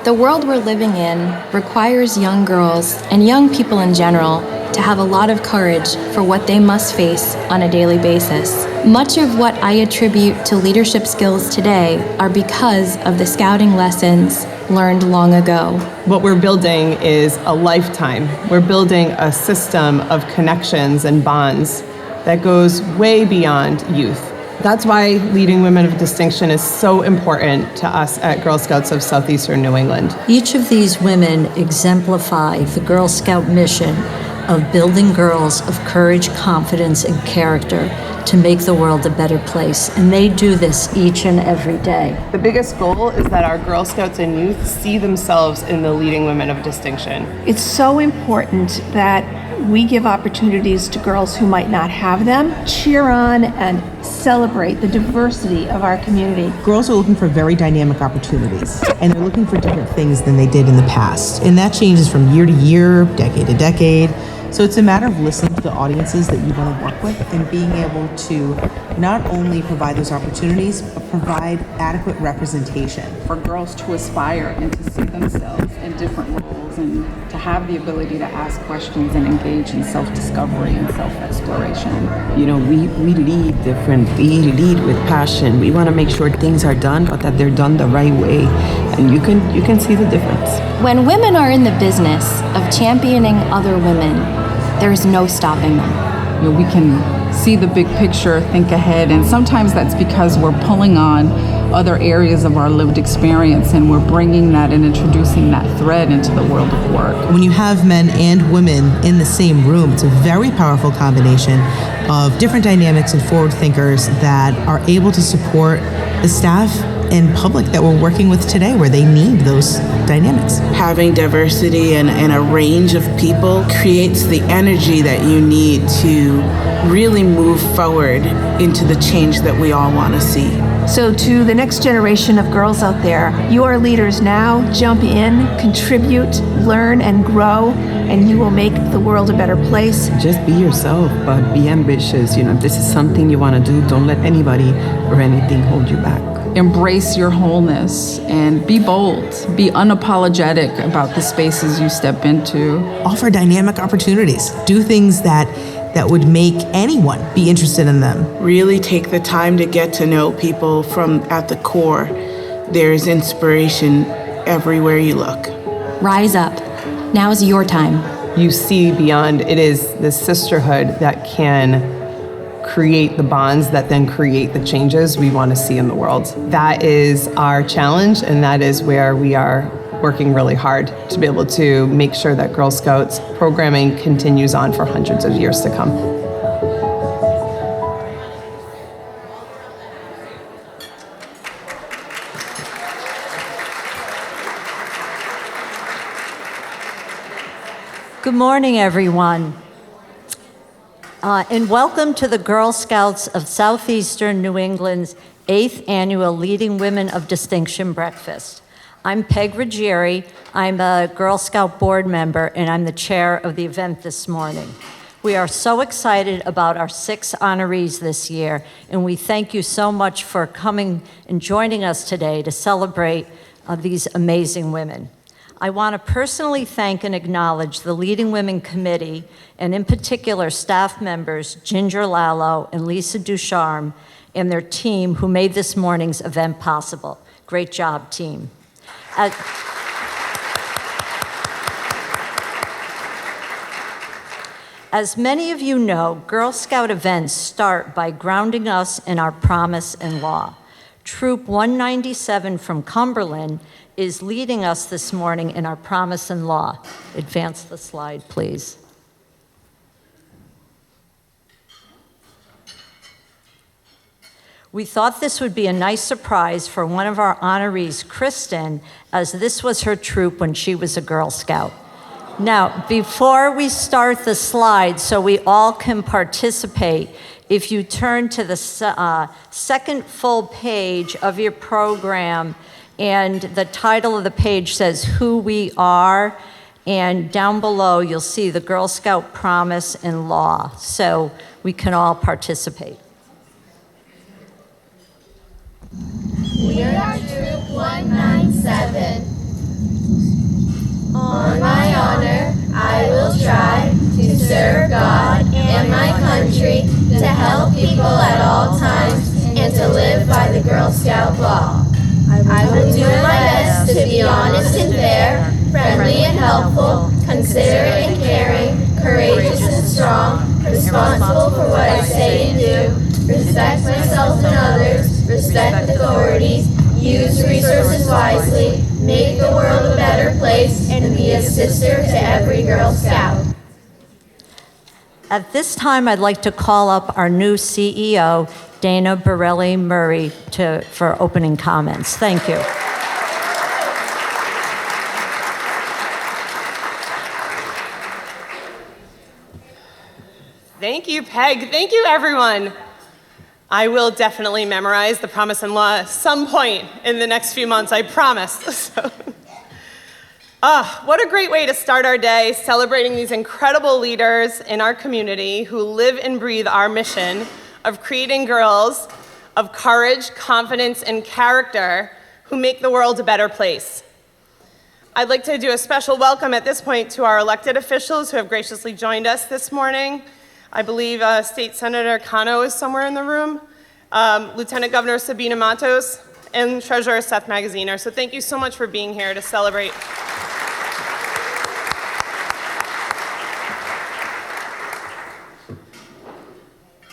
The world we're living in requires young girls and young people in general to have a lot of courage for what they must face on a daily basis. Much of what I attribute to leadership skills today are because of the scouting lessons learned long ago. What we're building is a lifetime. We're building a system of connections and bonds that goes way beyond youth. That's why leading women of distinction is so important to us at Girl Scouts of Southeastern New England. Each of these women exemplify the Girl Scout mission of building girls of courage, confidence, and character to make the world a better place. And they do this each and every day. The biggest goal is that our Girl Scouts and youth see themselves in the leading women of distinction. It's so important that we give opportunities to girls who might not have them, cheer on and celebrate the diversity of our community. Girls are looking for very dynamic opportunities, and they're looking for different things than they did in the past. And that changes from year to year, decade to decade. So it's a matter of listening to the audiences that you want to work with and being able to not only provide those opportunities, but provide adequate representation. For girls to aspire and to see themselves in different roles and to have the ability to ask questions and engage in self-discovery and self-exploration. You know, we lead different. We lead with passion. We want to make sure things are done, but that they're done the right way. And you can see the difference. When women are in the business of championing other women, there's no stopping them. You know, we can see the big picture, think ahead, and sometimes that's because we're pulling on other areas of our lived experience and we're bringing that and introducing that thread into the world of work. When you have men and women in the same room, it's a very powerful combination of different dynamics and forward thinkers that are able to support the staff and public that we're working with today, where they need those dynamics. Having diversity and a range of people creates the energy that you need to really move forward into the change that we all want to see. So to the next generation of girls out there, you are leaders now. Jump in, contribute, learn, and grow, and you will make the world a better place. Just be yourself, but be ambitious. You know, if this is something you want to do, don't let anybody or anything hold you back. Embrace your wholeness and be bold, be unapologetic about the spaces you step into. Offer dynamic opportunities. Do things that would make anyone be interested in them. Really take the time to get to know people from at the core. There's inspiration everywhere you look. Rise up. Now's your time. You see beyond. It is the sisterhood that can create the bonds that then create the changes we want to see in the world. That is our challenge, and that is where we are working really hard to be able to make sure that Girl Scouts programming continues on for hundreds of years to come. Good morning, everyone. And welcome to the Girl Scouts of Southeastern New England's 8th annual Leading Women of Distinction Breakfast. I'm Peg Ruggieri. I'm a Girl Scout board member, and I'm the chair of the event this morning. We are so excited about our 6 honorees this year, and we thank you so much for coming and joining us today to celebrate these amazing women. I want to personally thank and acknowledge the Leading Women Committee, and in particular staff members Ginger Lallo and Lisa Ducharme and their team who made this morning's event possible. Great job, team. As many of you know, Girl Scout events start by grounding us in our promise and law. Troop 197 from Cumberland is leading us this morning in our promise and law. Advance the slide, please. We thought this would be a nice surprise for one of our honorees, Kristen, as this was her troop when she was a Girl Scout. Now, before we start the slide so we all can participate, if you turn to the second full page of your program, and the title of the page says Who We Are, and down below you'll see the Girl Scout Promise and Law, so we can all participate. We are Troop 197. Be honest and fair, friendly and helpful, considerate and caring, courageous and strong, responsible for what I say and do, respect myself and others, respect authorities, use resources wisely, make the world a better place, and be a sister to every Girl Scout. At this time, I'd like to call up our new CEO, Dana Borelli Murray, for opening comments. Thank you. Thank you, Peg. Thank you, everyone. I will definitely memorize the Promise and Law at some point in the next few months, I promise. What a great way to start our day, celebrating these incredible leaders in our community who live and breathe our mission of creating girls of courage, confidence, and character who make the world a better place. I'd like to do a special welcome at this point to our elected officials who have graciously joined us this morning. I believe State Senator Cano is somewhere in the room, Lieutenant Governor Sabina Matos, and Treasurer Seth Magaziner. So thank you so much for being here to celebrate.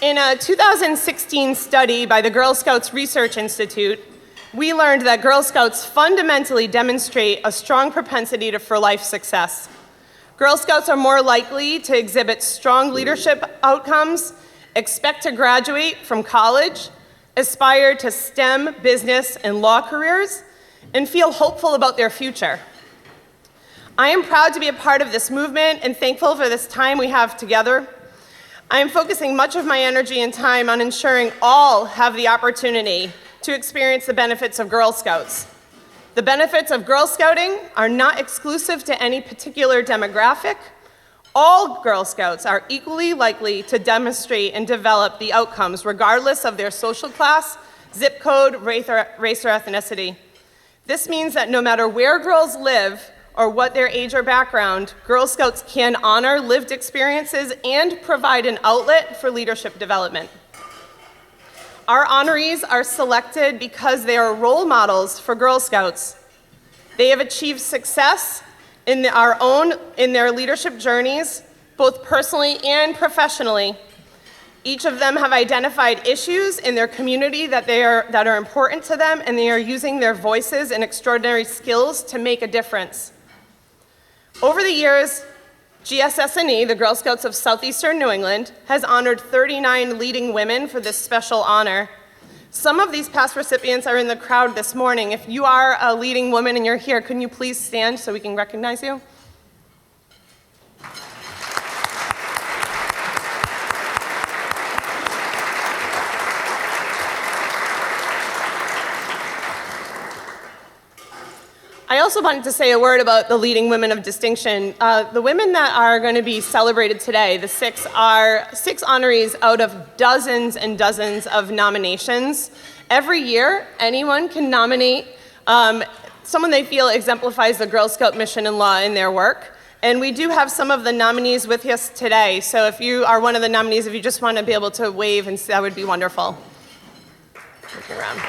In a 2016 study by the Girl Scouts Research Institute, we learned that Girl Scouts fundamentally demonstrate a strong propensity for life success. Girl Scouts are more likely to exhibit strong leadership outcomes, expect to graduate from college, aspire to STEM, business, and law careers, and feel hopeful about their future. I am proud to be a part of this movement and thankful for this time we have together. I am focusing much of my energy and time on ensuring all have the opportunity to experience the benefits of Girl Scouts. The benefits of Girl Scouting are not exclusive to any particular demographic. All Girl Scouts are equally likely to demonstrate and develop the outcomes regardless of their social class, zip code, race, or ethnicity. This means that no matter where girls live or what their age or background, Girl Scouts can honor lived experiences and provide an outlet for leadership development. Our honorees are selected because they are role models for Girl Scouts. They have achieved success in their leadership journeys, both personally and professionally. Each of them have identified issues in their community that are important to them, and they are using their voices and extraordinary skills to make a difference. Over the years, GSS&E, the Girl Scouts of Southeastern New England, has honored 39 leading women for this special honor. Some of these past recipients are in the crowd this morning. If you are a leading woman and you're here, can you please stand so we can recognize you? I also wanted to say a word about the leading women of distinction. The women that are going to be celebrated today, the six, are six honorees out of dozens and dozens of nominations. Every year, anyone can nominate someone they feel exemplifies the Girl Scout mission and law in their work. And we do have some of the nominees with us today. So if you are one of the nominees, if you just want to be able to wave, and that would be wonderful. Look around.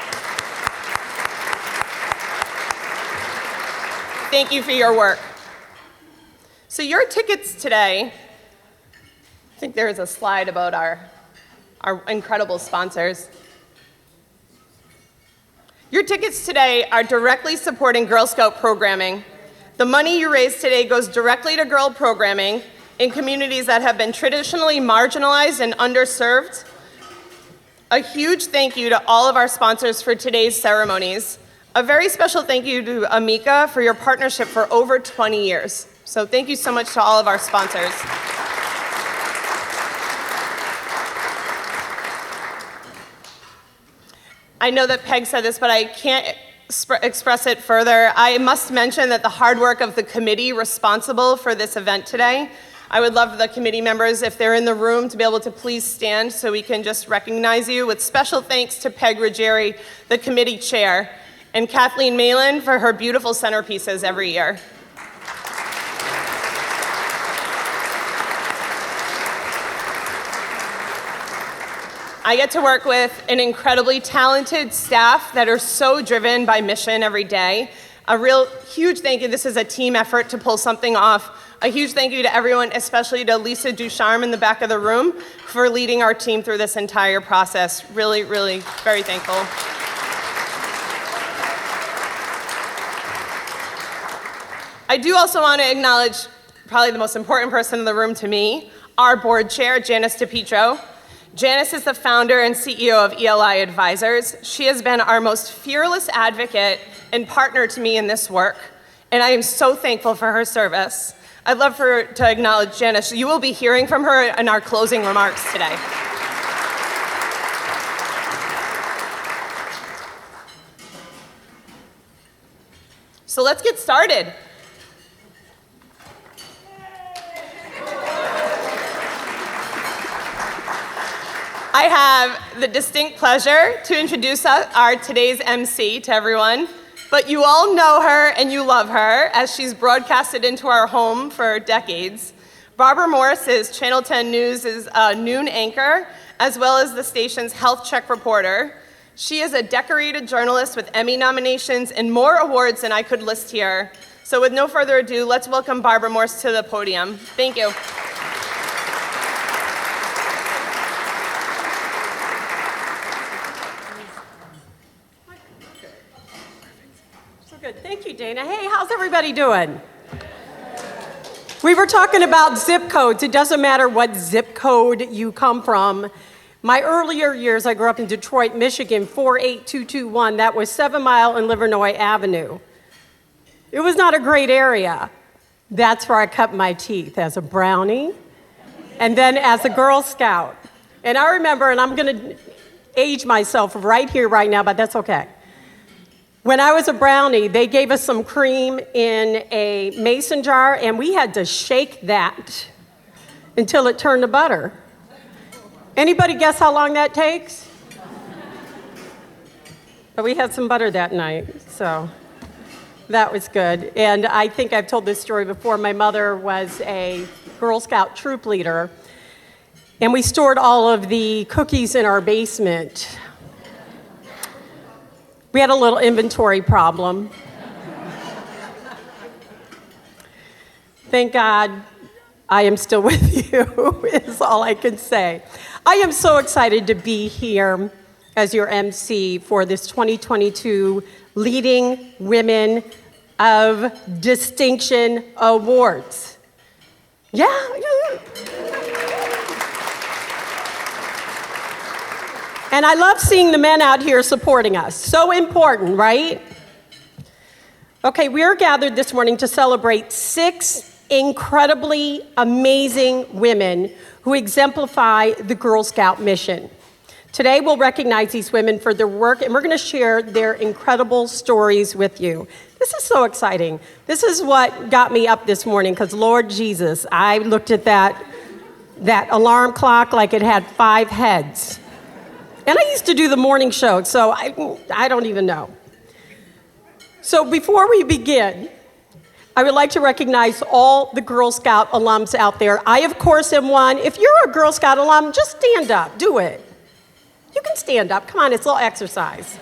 Thank you for your work. So your tickets today, I think there is a slide about our incredible sponsors. Your tickets today are directly supporting Girl Scout programming. The money you raise today goes directly to girl programming in communities that have been traditionally marginalized and underserved. A huge thank you to all of our sponsors for today's ceremonies. A very special thank you to Amika for your partnership for over 20 years. So thank you so much to all of our sponsors. I know that Peg said this, but I can't express it further. I must mention that the hard work of the committee responsible for this event today. I would love the committee members, if they're in the room, to be able to please stand so we can just recognize you, with special thanks to Peg Ruggieri, the committee chair, and Kathleen Malin for her beautiful centerpieces every year. I get to work with an incredibly talented staff that are so driven by mission every day. A real huge thank you. This is a team effort to pull something off. A huge thank you to everyone, especially to Lisa Ducharme in the back of the room for leading our team through this entire process. Really, really very thankful. I do also want to acknowledge probably the most important person in the room to me, our board chair, Janice DePietro. Janice is the founder and CEO of ELI Advisors. She has been our most fearless advocate and partner to me in this work, and I am so thankful for her service. I'd love to acknowledge Janice. You will be hearing from her in our closing remarks today. So let's get started. I have the distinct pleasure to introduce our today's MC to everyone. But you all know her and you love her as she's broadcasted into our home for decades. Barbara Morse is Channel 10 News' noon anchor, as well as the station's health check reporter. She is a decorated journalist with Emmy nominations and more awards than I could list here. So with no further ado, let's welcome Barbara Morse to the podium. Thank you. Good. Thank you, Dana. Hey, how's everybody doing? We were talking about zip codes. It doesn't matter what zip code you come from. My earlier years, I grew up in Detroit, Michigan, 48221. That was 7 Mile and Livernois Avenue. It was not a great area. That's where I cut my teeth as a brownie and then as a Girl Scout. And I remember, and I'm going to age myself right here, right now, but that's okay. When I was a brownie, they gave us some cream in a mason jar, and we had to shake that until it turned to butter. Anybody guess how long that takes? But we had some butter that night, so that was good. And I think I've told this story before. My mother was a Girl Scout troop leader, and we stored all of the cookies in our basement. We had a little inventory problem. Thank God I am still with you, is all I can say. I am so excited to be here as your MC for this 2022 Leading Women of Distinction Awards. Yeah. And I love seeing the men out here supporting us. So important, right? Okay, we are gathered this morning to celebrate 6 incredibly amazing women who exemplify the Girl Scout mission. Today, we'll recognize these women for their work, and we're going to share their incredible stories with you. This is so exciting. This is what got me up this morning, because Lord Jesus, I looked at that alarm clock like it had 5 heads. And I used to do the morning show, so I don't even know. So before we begin, I would like to recognize all the Girl Scout alums out there. I, of course, am one. If you're a Girl Scout alum, just stand up. Do it. You can stand up. Come on, it's a little exercise.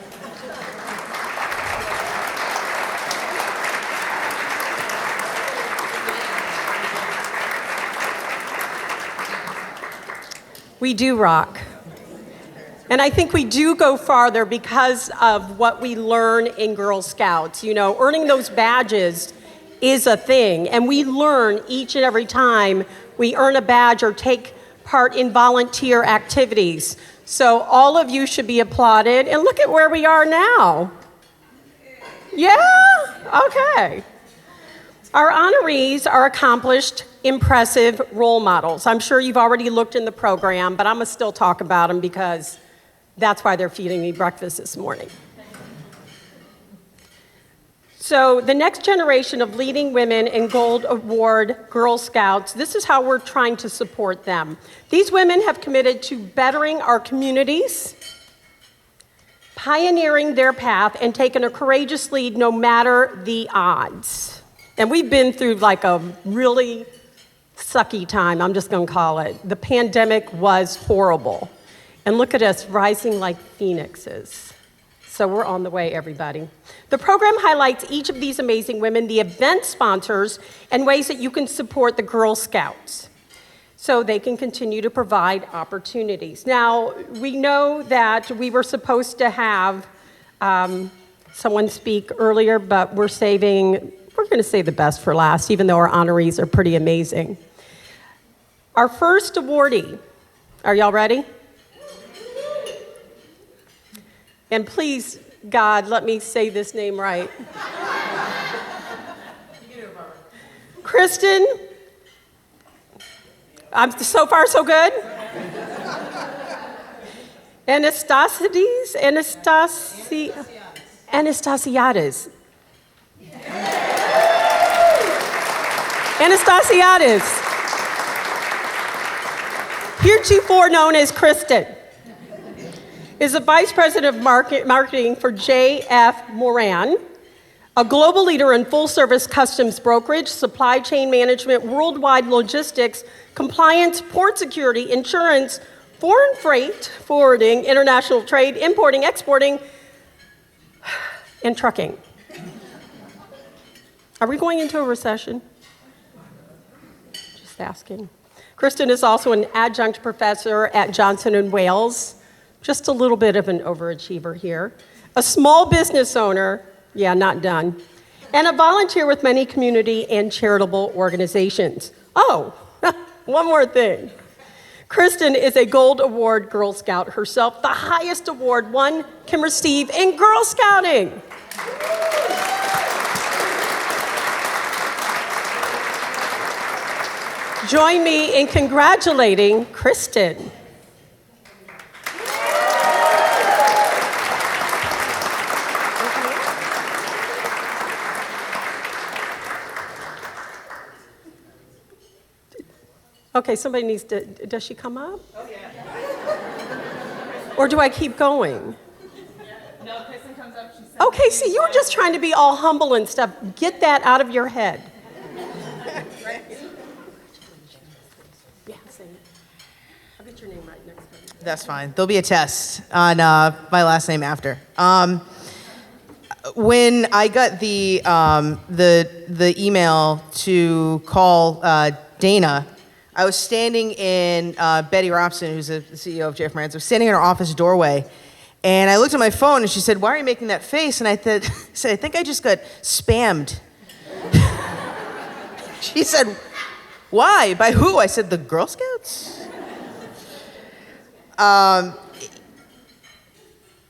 We do rock. And I think we do go farther because of what we learn in Girl Scouts. You know, earning those badges is a thing, and we learn each and every time we earn a badge or take part in volunteer activities. So all of you should be applauded, and look at where we are now. Yeah? Okay. Our honorees are accomplished, impressive role models. I'm sure you've already looked in the program, but I'm gonna still talk about them because that's why they're feeding me breakfast this morning. So the next generation of leading women in Gold Award Girl Scouts, this is how we're trying to support them. These women have committed to bettering our communities, pioneering their path, and taking a courageous lead no matter the odds. And we've been through like a really sucky time, I'm just gonna call it. The pandemic was horrible. And look at us rising like phoenixes. So we're on the way, everybody. The program highlights each of these amazing women, the event sponsors, and ways that you can support the Girl Scouts so they can continue to provide opportunities. Now, we know that we were supposed to have someone speak earlier, but we're going to save the best for last, even though our honorees are pretty amazing. Our first awardee, are y'all ready? And please, God, let me say this name right. Kristen, so far so good. Anastasiades. Anastasiades, heretofore known as Kristen, is the Vice President of Marketing for J.F. Moran, a global leader in full-service customs brokerage, supply chain management, worldwide logistics, compliance, port security, insurance, foreign freight, forwarding, international trade, importing, exporting, and trucking. Are we going into a recession? Just asking. Kristen is also an adjunct professor at Johnson & Wales, just a little bit of an overachiever here, a small business owner, yeah, not done, and a volunteer with many community and charitable organizations. Oh, one more thing. Kristen is a Gold Award Girl Scout herself, the highest award one can receive in Girl Scouting. Join me in congratulating Kristen. Okay, somebody needs to, does she come up? Oh, yeah. Or do I keep going? No, Kristen comes up. Okay, see, you were just trying to be all humble and stuff. Get that out of your head. Yeah, say it. I'll get your name right next time. That's fine. There'll be a test on my last name after. When I got the email to call Dana, I was standing in Betty Robson, who's the CEO of JF Moran's. I was standing in her office doorway, and I looked at my phone, and she said, "Why are you making that face?" And I said, "I think I just got spammed." She said, "Why? By who?" I said, "The Girl Scouts."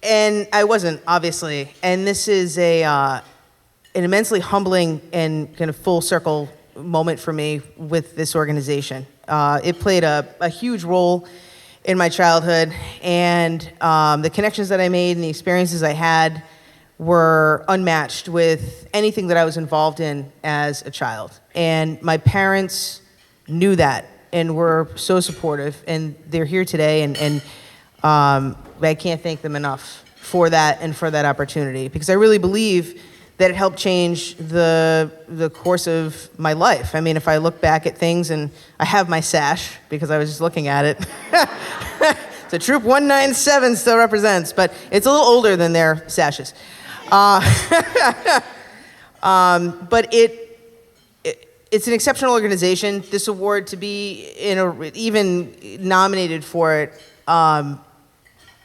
And I wasn't, obviously. And this is an immensely humbling and kind of full circle moment for me with this organization. It played a huge role in my childhood, and the connections that I made and the experiences I had were unmatched with anything that I was involved in as a child. And my parents knew that and were so supportive, and they're here today, and I can't thank them enough for that and for that opportunity, because I really believe that it helped change the course of my life. I mean, if I look back at things, and I have my sash because I was just looking at it. So Troop 197 still represents, but it's a little older than their sashes. But it's an exceptional organization. This award, to be even nominated for it,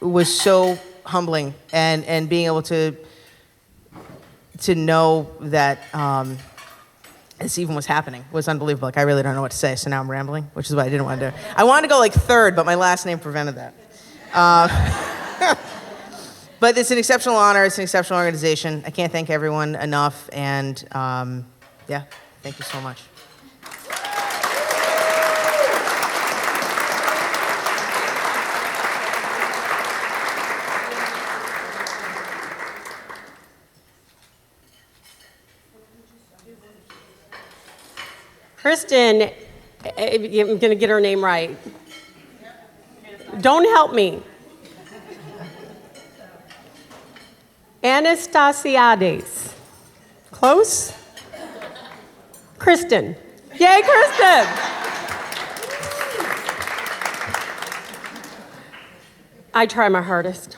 was so humbling, and being able to know that this even was happening was unbelievable. Like, I really don't know what to say, so now I'm rambling, which is what I didn't want to do. I wanted to go like third, but my last name prevented that. But it's an exceptional honor. It's an exceptional organization. I can't thank everyone enough, and yeah, thank you so much. Kristen, I'm going to get her name right. Don't help me. Anastasiades. Close? Kristen. Yay, Kristen! I try my hardest.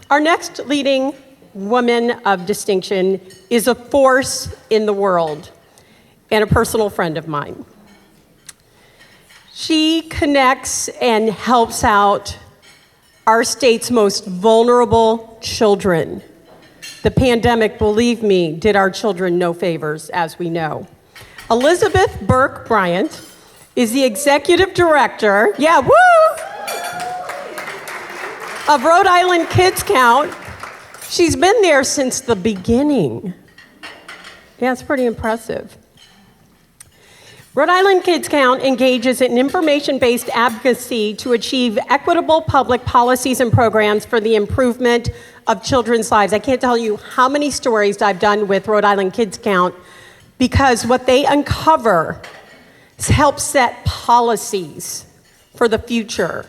Our next leading woman of distinction is a force in the world and a personal friend of mine. She connects and helps out our state's most vulnerable children. The pandemic, believe me, did our children no favors, as we know. Elizabeth Burke Bryant is the executive director, of Rhode Island Kids Count. She's been there since the beginning. Yeah, it's pretty impressive. Rhode Island Kids Count engages in information-based advocacy to achieve equitable public policies and programs for the improvement of children's lives. I can't tell you how many stories I've done with Rhode Island Kids Count, because what they uncover helps set policies for the future.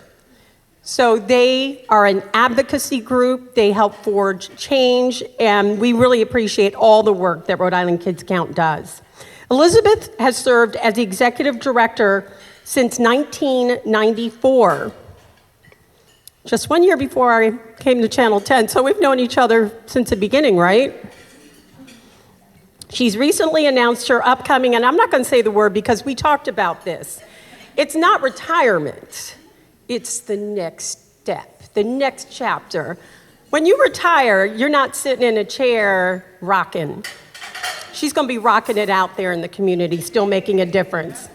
So they are an advocacy group, they help forge change, and we really appreciate all the work that Rhode Island Kids Count does. Elizabeth has served as the executive director since 1994, just 1 year before I came to Channel 10, so we've known each other since the beginning, right? She's recently announced her upcoming, and I'm not going to say the word because we talked about this. It's not retirement, it's the next step, the next chapter. When you retire, you're not sitting in a chair rocking. She's going to be rocking it out there in the community, still making a difference.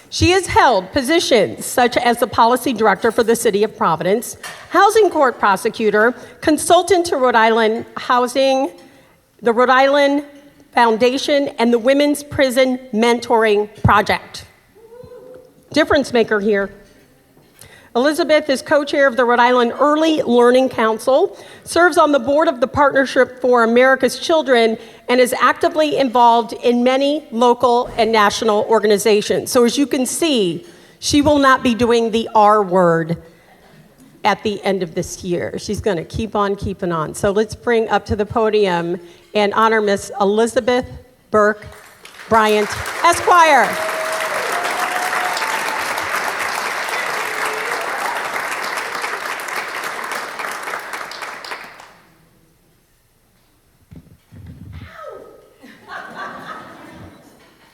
She has held positions such as the policy director for the city of Providence, housing court prosecutor, consultant to Rhode Island Housing, the Rhode Island Foundation, and the Women's Prison Mentoring Project. Difference maker here. Elizabeth is co-chair of the Rhode Island Early Learning Council, serves on the board of the Partnership for America's Children, and is actively involved in many local and national organizations. So as you can see, she will not be doing the R word at the end of this year. She's going to keep on keeping on. So let's bring up to the podium and honor Miss Elizabeth Burke Bryant, Esquire.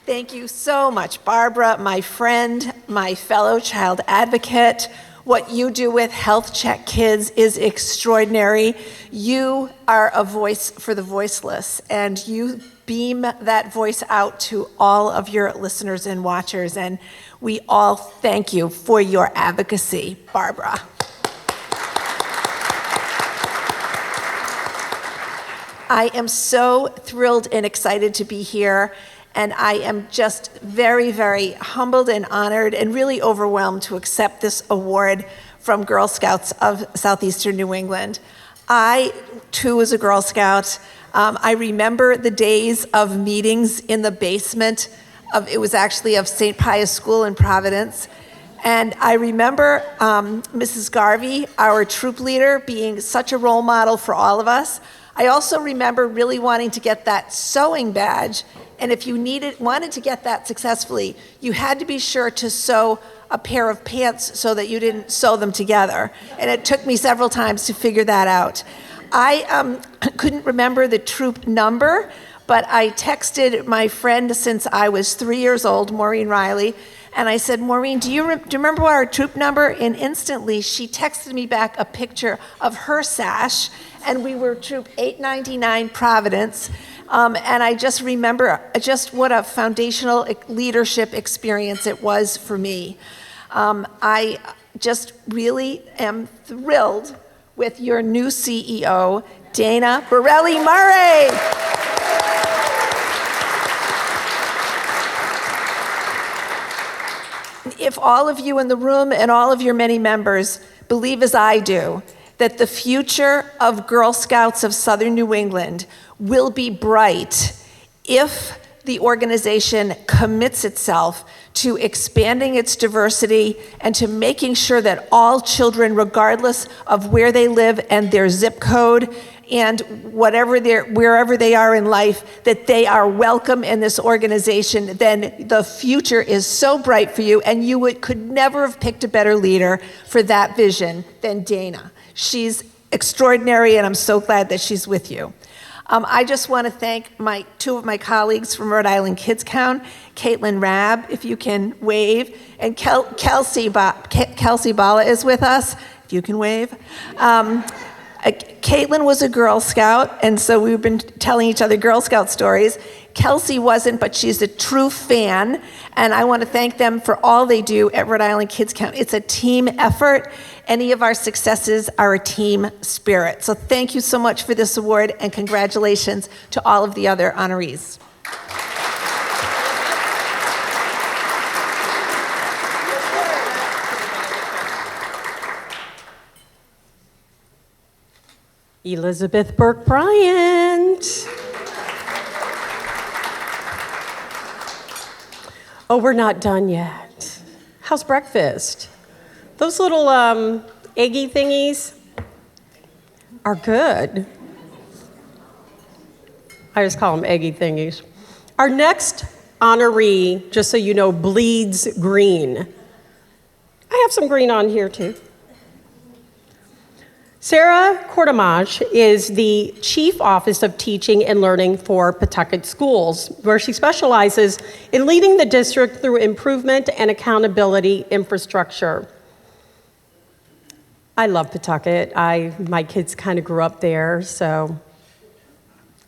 Thank you so much, Barbara, my friend, my fellow child advocate. What you do with Health Check Kids is extraordinary. You are a voice for the voiceless, and you beam that voice out to all of your listeners and watchers, and we all thank you for your advocacy, Barbara. I am so thrilled and excited to be here. And I am just very, very humbled and honored and really overwhelmed to accept this award from Girl Scouts of Southeastern New England. I, too, was a Girl Scout. I remember the days of meetings in the basement it was actually of St. Pius School in Providence. And I remember Mrs. Garvey, our troop leader, being such a role model for all of us. I also remember really wanting to get that sewing badge. And if you wanted to get that successfully, you had to be sure to sew a pair of pants so that you didn't sew them together. And it took me several times to figure that out. I couldn't remember the troop number, but I texted my friend since I was 3 years old, Maureen Riley, and I said, Maureen, do you remember our troop number? And instantly she texted me back a picture of her sash, and we were troop 899 Providence. And I just remember just what a foundational leadership experience it was for me. I just really am thrilled with your new CEO, Dana Borelli-Murray. If all of you in the room and all of your many members believe as I do, that the future of Girl Scouts of Southern New England will be bright if the organization commits itself to expanding its diversity and to making sure that all children, regardless of where they live and their zip code and wherever they are in life, that they are welcome in this organization, then the future is so bright for you, and you could never have picked a better leader for that vision than Dana. She's extraordinary, and I'm so glad that she's with you. I just want to thank two of my colleagues from Rhode Island Kids Count, Caitlin Rabb, if you can wave, and Kelsey Bala is with us, if you can wave. Caitlin was a Girl Scout, and so we've been telling each other Girl Scout stories. Kelsey wasn't, but she's a true fan, and I want to thank them for all they do at Rhode Island Kids Count. It's a team effort. Any of our successes are a team spirit. So thank you so much for this award, and congratulations to all of the other honorees. Elizabeth Burke Bryant. Oh, we're not done yet. How's breakfast? Those little eggy thingies are good. I just call them eggy thingies. Our next honoree, just so you know, bleeds green. I have some green on here too. Sarah Cordomage is the Chief Office of Teaching and Learning for Pawtucket Schools, where she specializes in leading the district through improvement and accountability infrastructure. I love Pawtucket. My kids kind of grew up there, so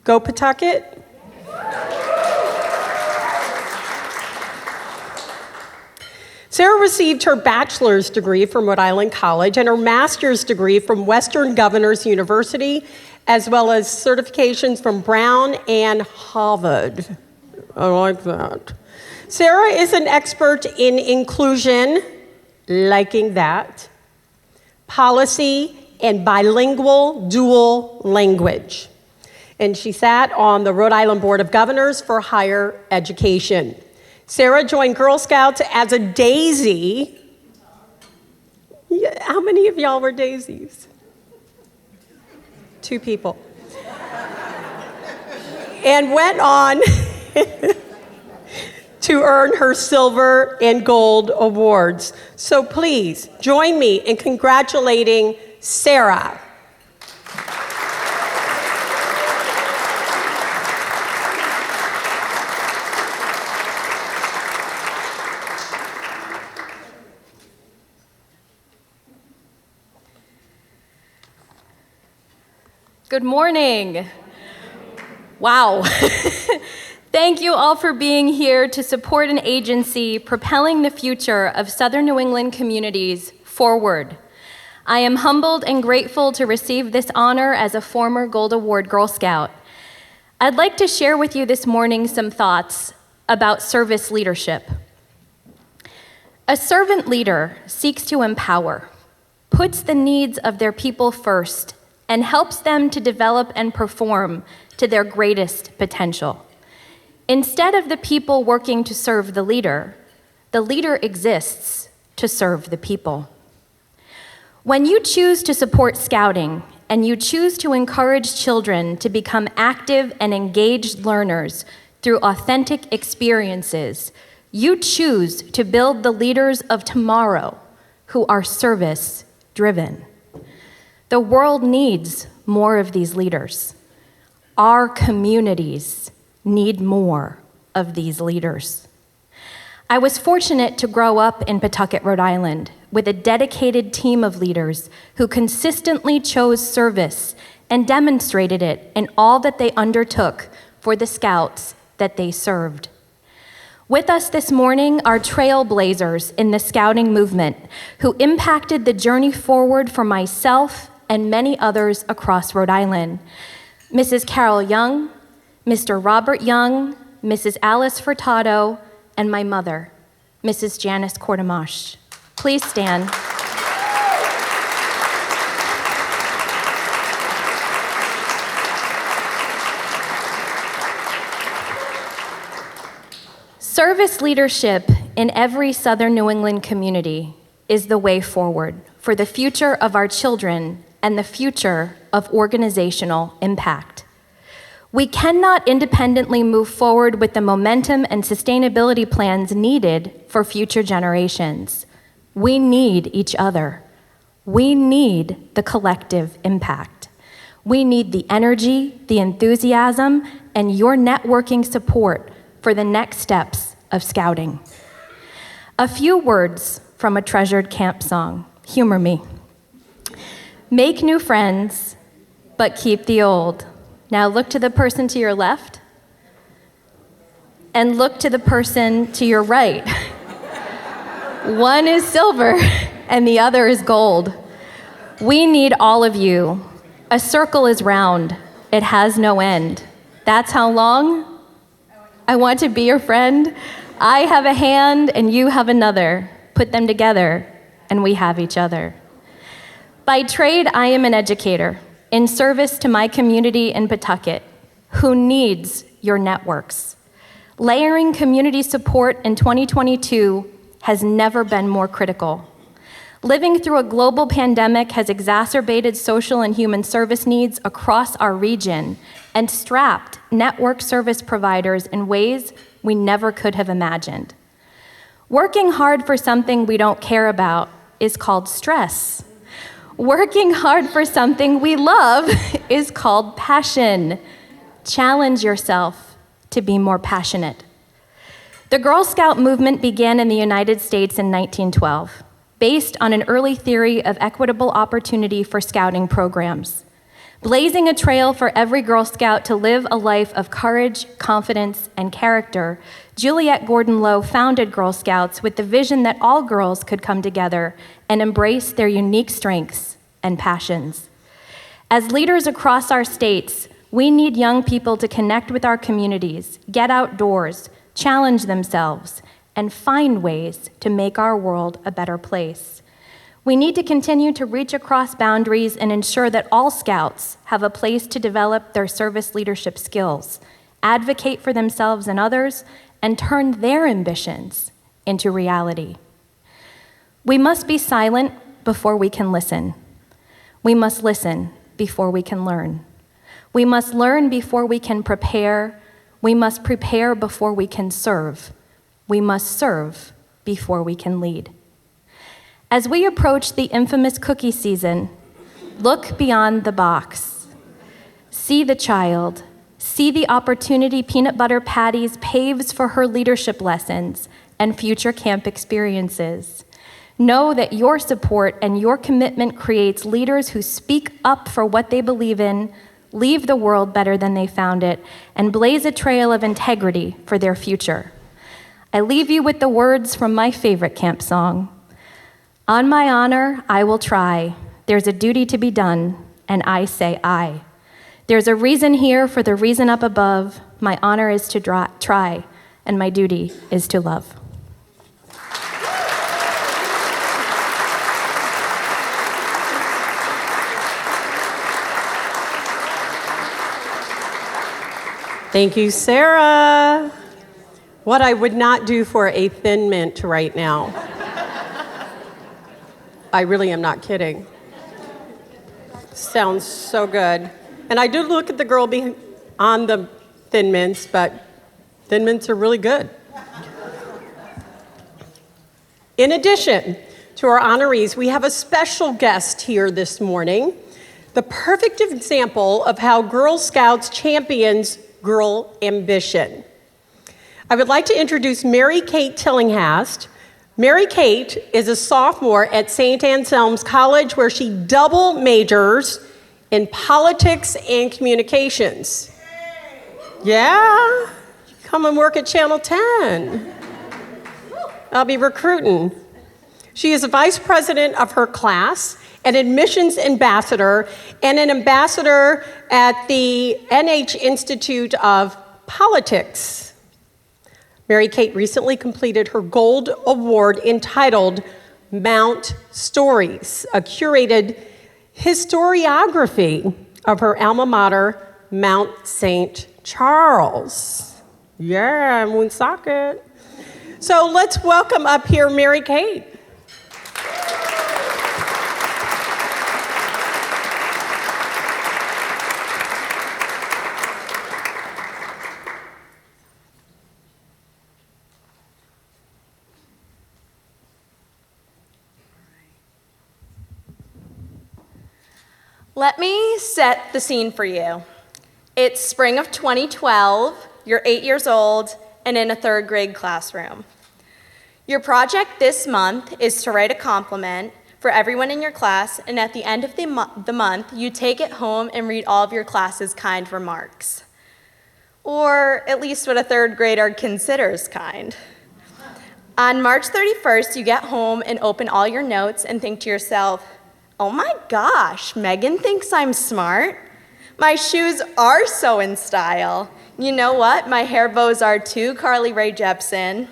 go Pawtucket. Sarah received her bachelor's degree from Rhode Island College and her master's degree from Western Governors University, as well as certifications from Brown and Harvard. I like that. Sarah is an expert in inclusion, liking that, policy, and bilingual dual language. And she sat on the Rhode Island Board of Governors for Higher Education. Sarah joined Girl Scouts as a daisy. How many of y'all were daisies? 2 people. And went on to earn her silver and gold awards. So please join me in congratulating Sarah. Good morning. Wow. Thank you all for being here to support an agency propelling the future of Southern New England communities forward. I am humbled and grateful to receive this honor as a former Gold Award Girl Scout. I'd like to share with you this morning some thoughts about service leadership. A servant leader seeks to empower, puts the needs of their people first, and helps them to develop and perform to their greatest potential. Instead of the people working to serve the leader exists to serve the people. When you choose to support scouting and you choose to encourage children to become active and engaged learners through authentic experiences, you choose to build the leaders of tomorrow who are service-driven. The world needs more of these leaders. Our communities need more of these leaders. I was fortunate to grow up in Pawtucket, Rhode Island, with a dedicated team of leaders who consistently chose service and demonstrated it in all that they undertook for the Scouts that they served. With us this morning are trailblazers in the Scouting movement who impacted the journey forward for myself and many others across Rhode Island. Mrs. Carol Young, Mr. Robert Young, Mrs. Alice Furtado, and my mother, Mrs. Janice Cordomage. Please stand. Service leadership in every Southern New England community is the way forward for the future of our children and the future of organizational impact. We cannot independently move forward with the momentum and sustainability plans needed for future generations. We need each other. We need the collective impact. We need the energy, the enthusiasm, and your networking support for the next steps of Scouting. A few words from a treasured camp song. Humor me. Make new friends, but keep the old. Now look to the person to your left, and look to the person to your right. One is silver, and the other is gold. We need all of you. A circle is round. It has no end. That's how long? I want to be your friend. I have a hand, and you have another. Put them together, and we have each other. By trade, I am an educator in service to my community in Pawtucket, who needs your networks. Layering community support in 2022 has never been more critical. Living through a global pandemic has exacerbated social and human service needs across our region and strapped network service providers in ways we never could have imagined. Working hard for something we don't care about is called stress. Working hard for something we love is called passion. Challenge yourself to be more passionate. The Girl Scout movement began in the United States in 1912, based on an early theory of equitable opportunity for scouting programs, blazing a trail for every Girl Scout to live a life of courage, confidence, and character. Juliette Gordon Low founded Girl Scouts with the vision that all girls could come together and embrace their unique strengths and passions. As leaders across our states, we need young people to connect with our communities, get outdoors, challenge themselves, and find ways to make our world a better place. We need to continue to reach across boundaries and ensure that all Scouts have a place to develop their service leadership skills, advocate for themselves and others, and turn their ambitions into reality. We must be silent before we can listen. We must listen before we can learn. We must learn before we can prepare. We must prepare before we can serve. We must serve before we can lead. As we approach the infamous cookie season, look beyond the box. See the child. See the opportunity Peanut Butter Patties paves for her leadership lessons and future camp experiences. Know that your support and your commitment creates leaders who speak up for what they believe in, leave the world better than they found it, and blaze a trail of integrity for their future. I leave you with the words from my favorite camp song. On my honor, I will try. There's a duty to be done, and I say I. There's a reason here for the reason up above. My honor is to try, and my duty is to love. Thank you, Sarah. What I would not do for a Thin Mint right now. I really am not kidding. Sounds so good. And I did look at the girl on the Thin Mints, but Thin Mints are really good. In addition to our honorees, we have a special guest here this morning, the perfect example of how Girl Scouts champions girl ambition. I would like to introduce Mary Kate Tillinghast. Mary Kate is a sophomore at St. Anselm's College, where she double majors in politics and communications. Yeah, come and work at Channel 10. I'll be recruiting. She is a vice president of her class, an admissions ambassador, and an ambassador at the NH Institute of Politics. Mary Kate recently completed her Gold Award entitled Mount Stories, a curated historiography of her alma mater, Mount St. Charles. Yeah, Woonsocket. So let's welcome up here Mary Kate. Let me set the scene for you. It's spring of 2012, you're 8 years old, and in a third grade classroom. Your project this month is to write a compliment for everyone in your class, and at the end of the month, you take it home and read all of your class's kind remarks. Or at least what a third grader considers kind. On March 31st, you get home and open all your notes and think to yourself, oh my gosh, Megan thinks I'm smart. My shoes are so in style. You know what? My hair bows are too, Carly Rae Jepsen.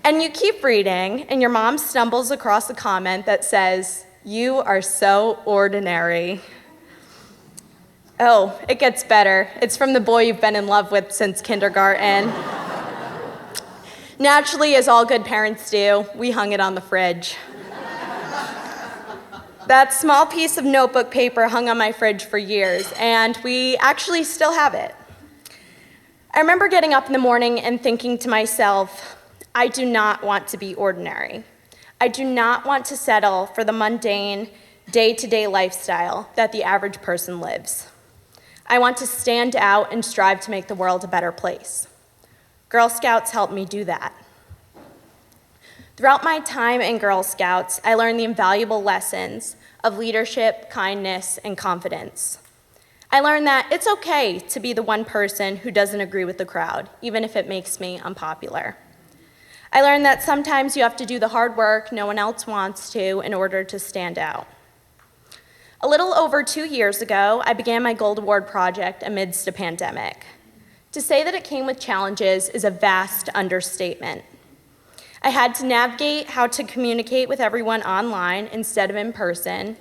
And you keep reading, and your mom stumbles across a comment that says, you are so ordinary. Oh, it gets better. It's from the boy you've been in love with since kindergarten. Naturally, as all good parents do, we hung it on the fridge. That small piece of notebook paper hung on my fridge for years, and we actually still have it. I remember getting up in the morning and thinking to myself, I do not want to be ordinary. I do not want to settle for the mundane, day-to-day lifestyle that the average person lives. I want to stand out and strive to make the world a better place. Girl Scouts helped me do that. Throughout my time in Girl Scouts, I learned the invaluable lessons of leadership, kindness, and confidence. I learned that it's okay to be the one person who doesn't agree with the crowd, even if it makes me unpopular. I learned that sometimes you have to do the hard work no one else wants to in order to stand out. A little over 2 years ago, I began my Gold Award project amidst a pandemic. To say that it came with challenges is a vast understatement. I had to navigate how to communicate with everyone online instead of in person,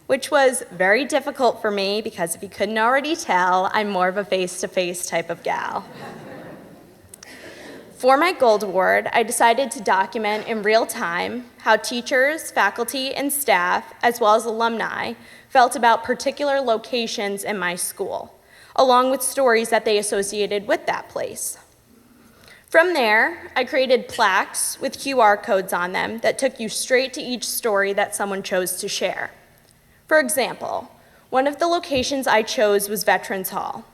which was very difficult for me because if you couldn't already tell, I'm more of a face-to-face type of gal. For my Gold Award, I decided to document in real time how teachers, faculty, and staff, as well as alumni, felt about particular locations in my school, along with stories that they associated with that place. From there, I created plaques with QR codes on them that took you straight to each story that someone chose to share. For example, one of the locations I chose was Veterans Hall.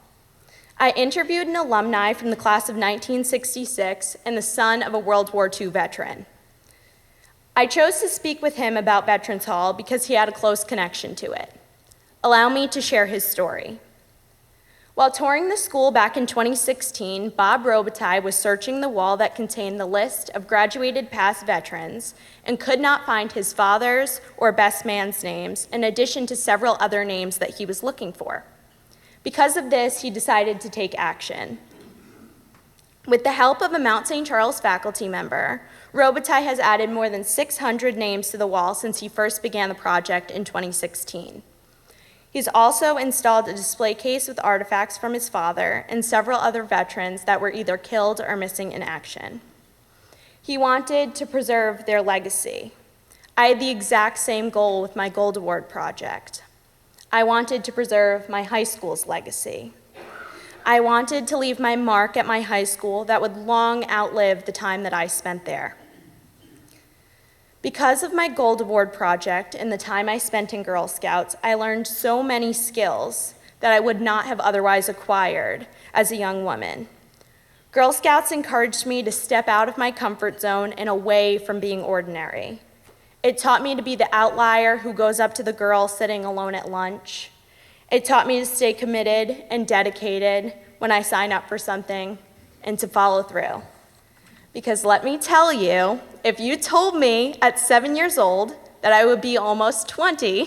I interviewed an alumni from the class of 1966 and the son of a World War II veteran. I chose to speak with him about Veterans Hall because he had a close connection to it. Allow me to share his story. While touring the school back in 2016, Bob Robitaille was searching the wall that contained the list of graduated past veterans and could not find his father's or best man's names, in addition to several other names that he was looking for. Because of this, he decided to take action. With the help of a Mount St. Charles faculty member, Robitaille has added more than 600 names to the wall since he first began the project in 2016. He's also installed a display case with artifacts from his father and several other veterans that were either killed or missing in action. He wanted to preserve their legacy. I had the exact same goal with my Gold Award project. I wanted to preserve my high school's legacy. I wanted to leave my mark at my high school that would long outlive the time that I spent there. Because of my Gold Award project and the time I spent in Girl Scouts, I learned so many skills that I would not have otherwise acquired as a young woman. Girl Scouts encouraged me to step out of my comfort zone and away from being ordinary. It taught me to be the outlier who goes up to the girl sitting alone at lunch. It taught me to stay committed and dedicated when I sign up for something and to follow through. Because let me tell you, if you told me at 7 years old that I would be almost 20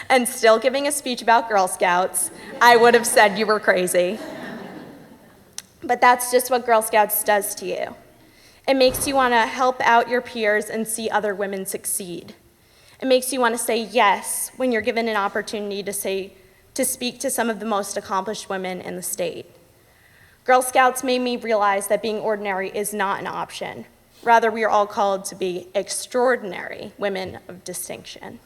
and still giving a speech about Girl Scouts, I would have said you were crazy. But that's just what Girl Scouts does to you. It makes you want to help out your peers and see other women succeed. It makes you want to say yes when you're given an opportunity to speak to some of the most accomplished women in the state. Girl Scouts made me realize that being ordinary is not an option. Rather, we are all called to be extraordinary women of distinction.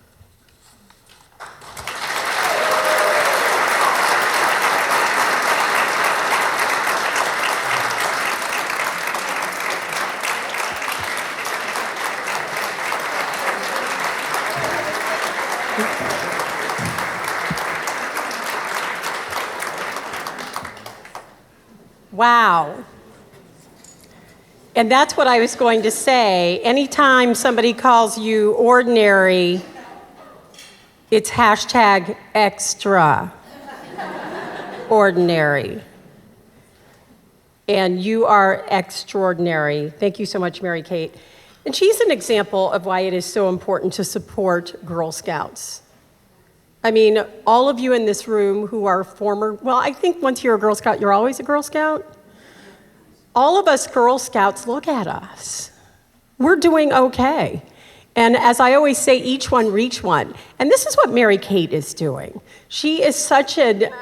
Wow. And that's what I was going to say. Anytime somebody calls you ordinary, it's hashtag extraordinary. And you are extraordinary. Thank you so much, Mary Kate. And she's an example of why it is so important to support Girl Scouts. I mean, all of you in this room who are former, well, I think once you're a Girl Scout, you're always a Girl Scout. All of us Girl Scouts, look at us. We're doing okay. And as I always say, each one reach one. And this is what Mary Kate is doing. She is such a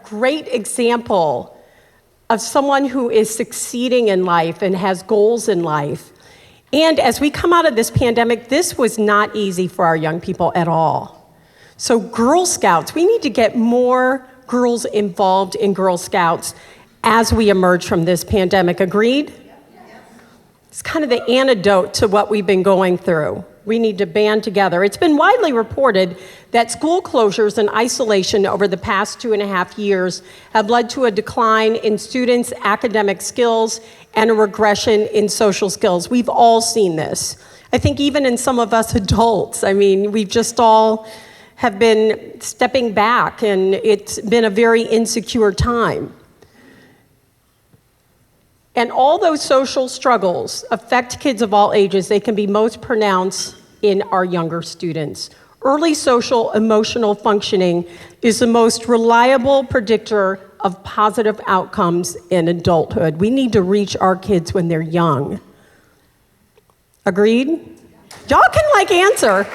great example of someone who is succeeding in life and has goals in life. And as we come out of this pandemic, this was not easy for our young people at all. So Girl Scouts, we need to get more girls involved in Girl Scouts as we emerge from this pandemic. Agreed? It's kind of the antidote to what we've been going through. We need to band together. It's been widely reported that school closures and isolation over the past 2.5 years have led to a decline in students' academic skills and a regression in social skills. We've all seen this. I think even in some of us adults, I mean, we've just all have been stepping back, and it's been a very insecure time. And all those social struggles affect kids of all ages. They can be most pronounced in our younger students. Early social emotional functioning is the most reliable predictor of positive outcomes in adulthood. We need to reach our kids when they're young. Agreed? Y'all can answer.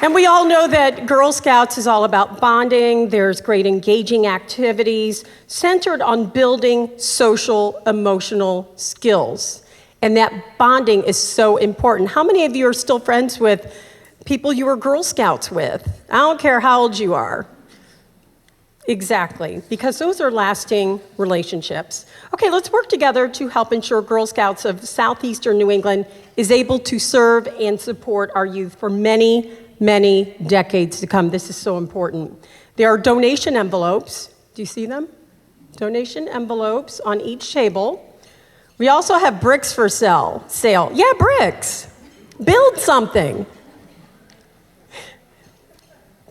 And we all know that Girl Scouts is all about bonding. There's great engaging activities centered on building social, emotional skills. And that bonding is so important. How many of you are still friends with people you were Girl Scouts with? I don't care how old you are. Exactly, because those are lasting relationships. Okay, let's work together to help ensure Girl Scouts of Southeastern New England is able to serve and support our youth for many decades to come. This is so important. There are donation envelopes. Do you see them? Donation envelopes on each table. We also have bricks for sale. Yeah, bricks. Build something.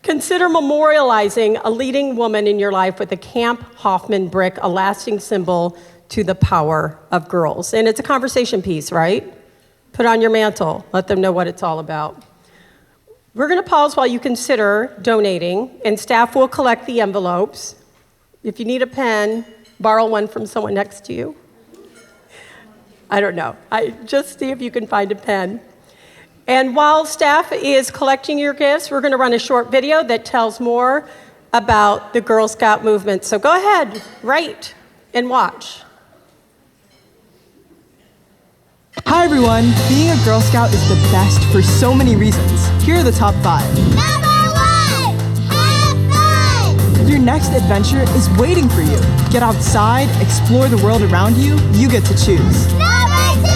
Consider memorializing a leading woman in your life with a Camp Hoffman brick, a lasting symbol to the power of girls. And it's a conversation piece, right? Put it on your mantle. Let them know what it's all about. We're going to pause while you consider donating, and staff will collect the envelopes. If you need a pen, borrow one from someone next to you. I don't know. Just see if you can find a pen. And while staff is collecting your gifts, we're going to run a short video that tells more about the Girl Scout movement. So go ahead, write, and watch. Hi everyone, being a Girl Scout is the best for so many reasons. Here are the top 5. Number 1, have fun! Your next adventure is waiting for you. Get outside, explore the world around you, you get to choose. Number 2,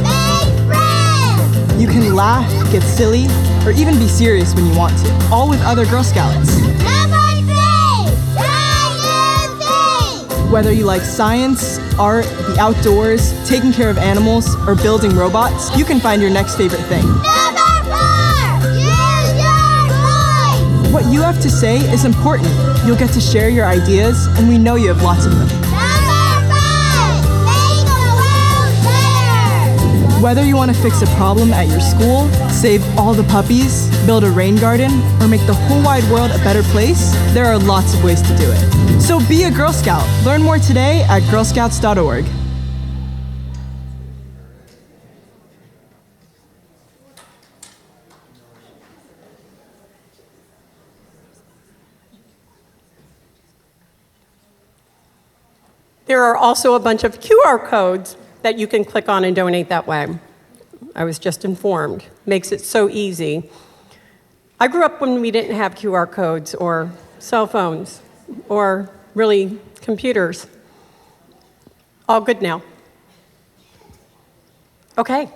make friends! You can laugh, get silly, or even be serious when you want to, all with other Girl Scouts. Number 3, try new things! Whether you like science, art, the outdoors, taking care of animals, or building robots, you can find your next favorite thing. Number 4, use your voice! What you have to say is important. You'll get to share your ideas, and we know you have lots of them. Number 5, make the world better! Whether you want to fix a problem at your school, save all the puppies, build a rain garden, or make the whole wide world a better place, there are lots of ways to do it. So be a Girl Scout. Learn more today at girlscouts.org. There are also a bunch of QR codes that you can click on and donate that way. I was just informed. Makes it so easy. I grew up when we didn't have QR codes or cell phones or really computers. All good now. Okay.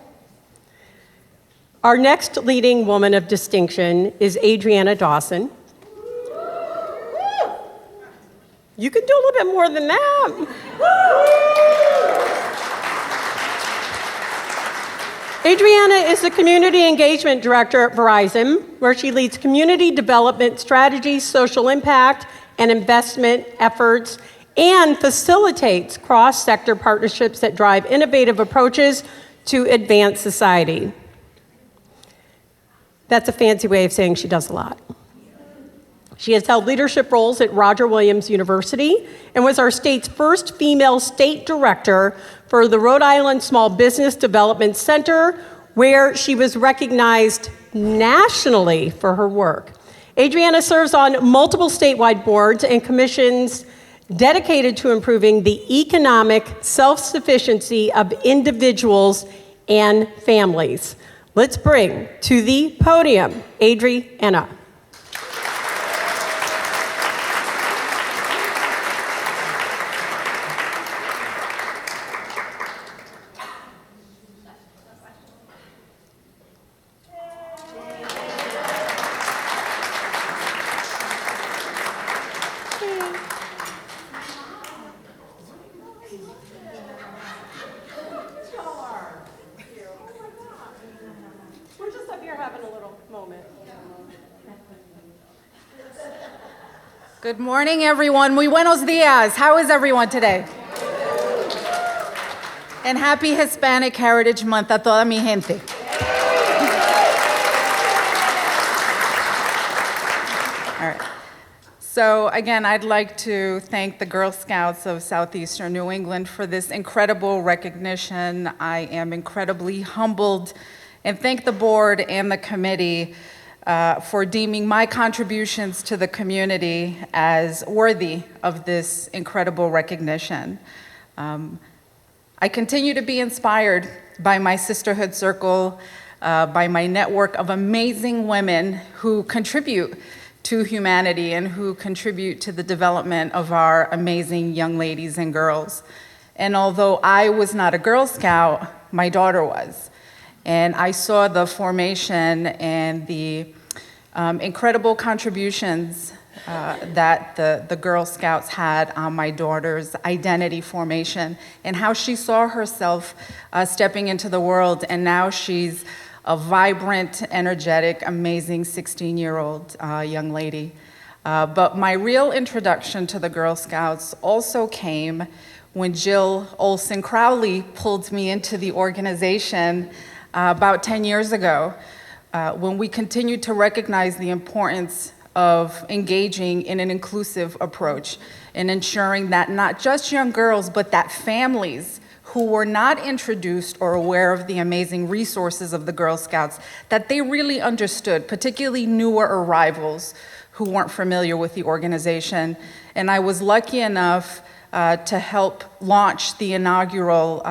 Our next leading woman of distinction is Adriana Dawson. You can do a little bit more than that. Adriana is the Community Engagement Director at Verizon, where she leads community development strategies, social impact, and investment efforts, and facilitates cross-sector partnerships that drive innovative approaches to advance society. That's a fancy way of saying she does a lot. She has held leadership roles at Roger Williams University and was our state's first female state director for the Rhode Island Small Business Development Center, where she was recognized nationally for her work. Adriana serves on multiple statewide boards and commissions dedicated to improving the economic self-sufficiency of individuals and families. Let's bring to the podium Adriana. We're just up here having a little moment. Good morning, everyone. Muy buenos dias. How is everyone today? And happy Hispanic Heritage Month a toda mi gente. All right. So again, I'd like to thank the Girl Scouts of Southeastern New England for this incredible recognition. I am incredibly humbled, and thank the board and the committee for deeming my contributions to the community as worthy of this incredible recognition. I continue to be inspired by my sisterhood circle, by my network of amazing women who contribute to humanity and who contribute to the development of our amazing young ladies and girls. And although I was not a Girl Scout, my daughter was. And I saw the formation and the incredible contributions that the Girl Scouts had on my daughter's identity formation and how she saw herself stepping into the world. And now she's a vibrant, energetic, amazing 16-year-old young lady. But my real introduction to the Girl Scouts also came when Jill Olson Crowley pulled me into the organization about 10 years ago, when we continued to recognize the importance of engaging in an inclusive approach and ensuring that not just young girls, but that families who were not introduced or aware of the amazing resources of the Girl Scouts, that they really understood, particularly newer arrivals who weren't familiar with the organization. And I was lucky enough to help launch the inaugural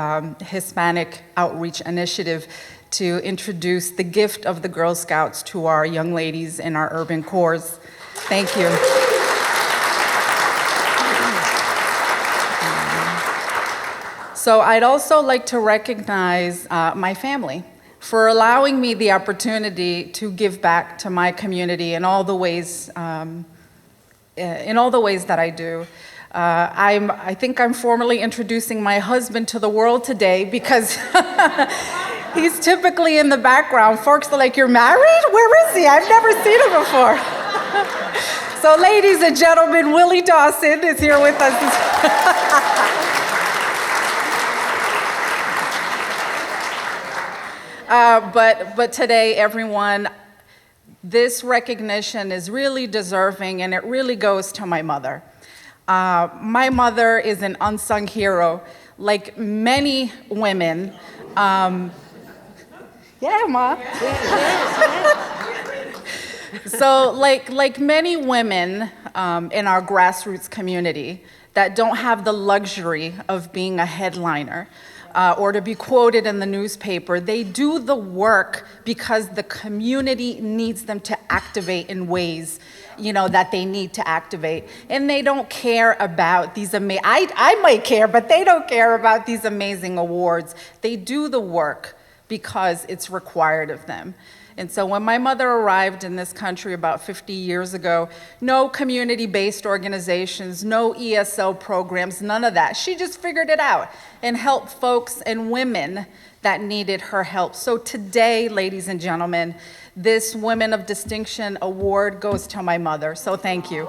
Hispanic Outreach Initiative to introduce the gift of the Girl Scouts to our young ladies in our urban cores. Thank you. So I'd also like to recognize my family for allowing me the opportunity to give back to my community in all the ways that I do. I think I'm formally introducing my husband to the world today because he's typically in the background. Folks are like, "You're married? Where is he? I've never seen him before." So ladies and gentlemen, Willie Dawson is here with us. But today, everyone, this recognition is really deserving, and it really goes to my mother. My mother is an unsung hero. Like many women, yeah, Ma. So like many women in our grassroots community that don't have the luxury of being a headliner, or to be quoted in the newspaper, they do the work because the community needs them to activate in ways, that they need to activate. And they don't care about these I might care, but they don't care about these amazing awards. They do the work because it's required of them. And so when my mother arrived in this country about 50 years ago, no community-based organizations, no ESL programs, none of that. She just figured it out and helped folks and women that needed her help. So today, ladies and gentlemen, this Women of Distinction Award goes to my mother. So thank you.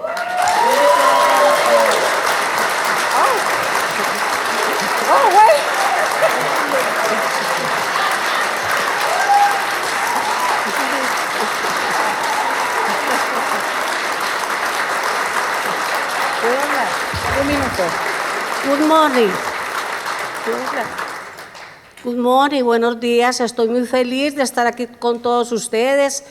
Oh, wait. Good morning. Good morning, buenos días. Estoy muy feliz de estar aquí con todos ustedes.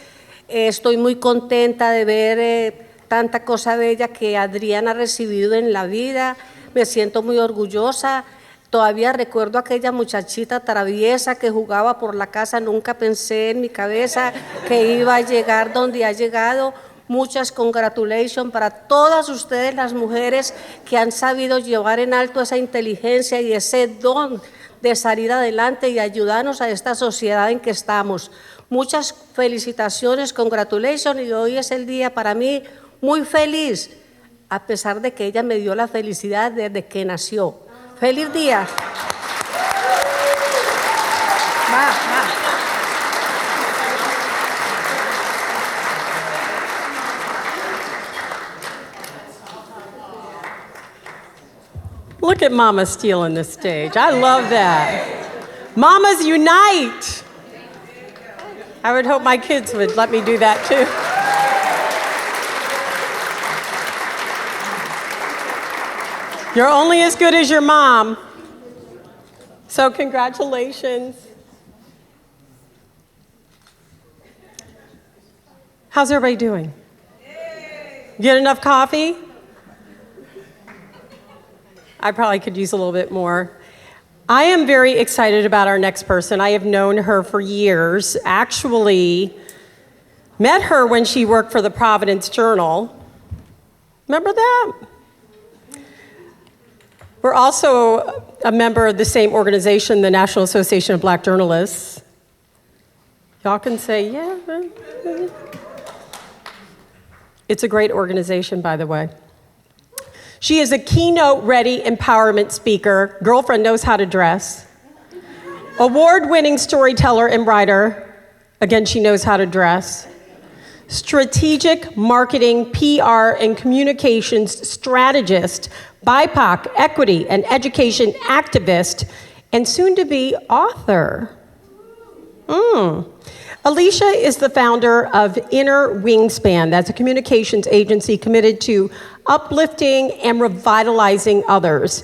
Estoy muy contenta de ver tanta cosa bella que Adriana ha recibido en la vida. Me siento muy orgullosa. Todavía recuerdo aquella muchachita traviesa que jugaba por la casa. Nunca pensé en mi cabeza que iba a llegar donde ha llegado. Muchas congratulations para todas ustedes, las mujeres que han sabido llevar en alto esa inteligencia y ese don de salir adelante y ayudarnos a esta sociedad en que estamos. Muchas felicitaciones, congratulations, y hoy es el día para mí muy feliz, a pesar de que ella me dio la felicidad desde que nació. ¡Feliz día! Look at Mama stealing the stage. I love that. Mamas unite. I would hope my kids would let me do that too. You're only as good as your mom. So congratulations. How's everybody doing? Get enough coffee? I probably could use a little bit more. I am very excited about our next person. I have known her for years. Actually, met her when she worked for the Providence Journal. Remember that? We're also a member of the same organization, the National Association of Black Journalists. Y'all can say, yeah. It's a great organization, by the way. She is a keynote-ready empowerment speaker. Girlfriend knows how to dress. Award-winning storyteller and writer. Again, she knows how to dress. Strategic marketing, PR, and communications strategist, BIPOC, equity, and education activist, and soon-to-be author. Alicia is the founder of Inner Wingspan. That's a communications agency committed to uplifting and revitalizing others.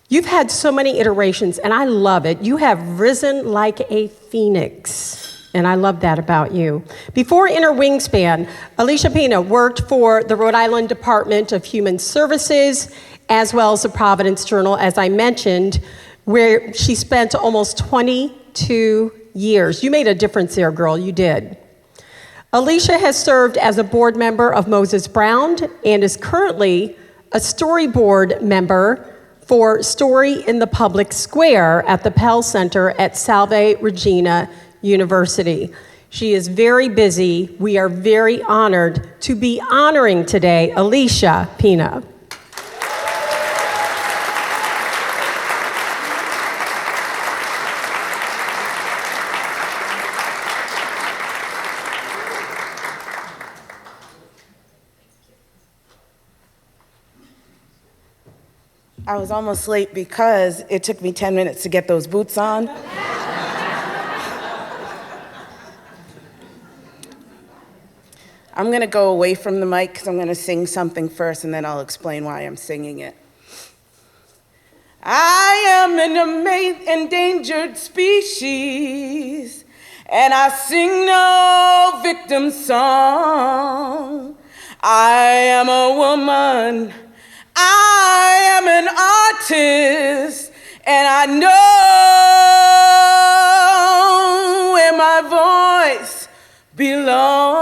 You've had so many iterations, and I love it. You have risen like a phoenix, and I love that about you. Before Inner Wingspan, Alicia Pina worked for the Rhode Island Department of Human Services, as well as the Providence Journal, as I mentioned, where she spent almost 22 years. You made a difference there, girl, you did. Alicia has served as a board member of Moses Brown and is currently a storyboard member for Story in the Public Square at the Pell Center at Salve Regina University. She is very busy. We are very honored to be honoring today Alicia Pina. I was almost late because it took me 10 minutes to get those boots on. I'm gonna go away from the mic because I'm gonna sing something first and then I'll explain why I'm singing it. I am an endangered species and I sing no victim song. I am a woman, I am an artist, and I know where my voice belongs.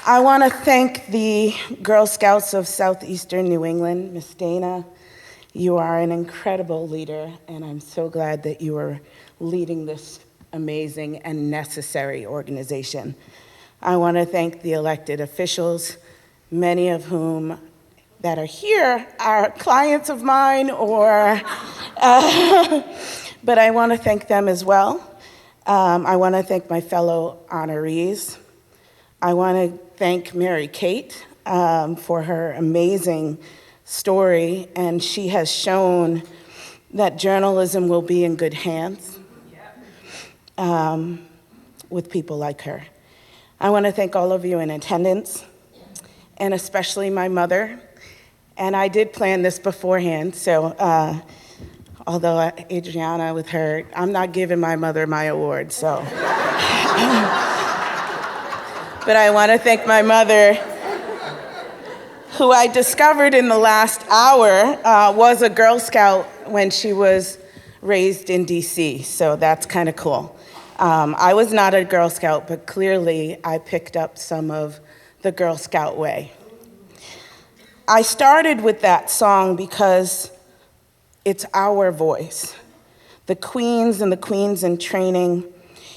I want to thank the Girl Scouts of Southeastern New England. Miss Dana, you are an incredible leader, and I'm so glad that you are leading this amazing and necessary organization. I want to thank the elected officials, many of whom that are here are clients of mine, but I want to thank them as well. I want to thank my fellow honorees. I want to thank Mary Kate for her amazing story, and she has shown that journalism will be in good hands with people like her. I want to thank all of you in attendance, and especially my mother. And I did plan this beforehand, so although Adriana with her, I'm not giving my mother my award, so. But I want to thank my mother, who I discovered in the last hour was a Girl Scout when she was raised in DC, so that's kind of cool. I was not a Girl Scout, but clearly I picked up some of the Girl Scout way. I started with that song because it's our voice. The queens and the queens in training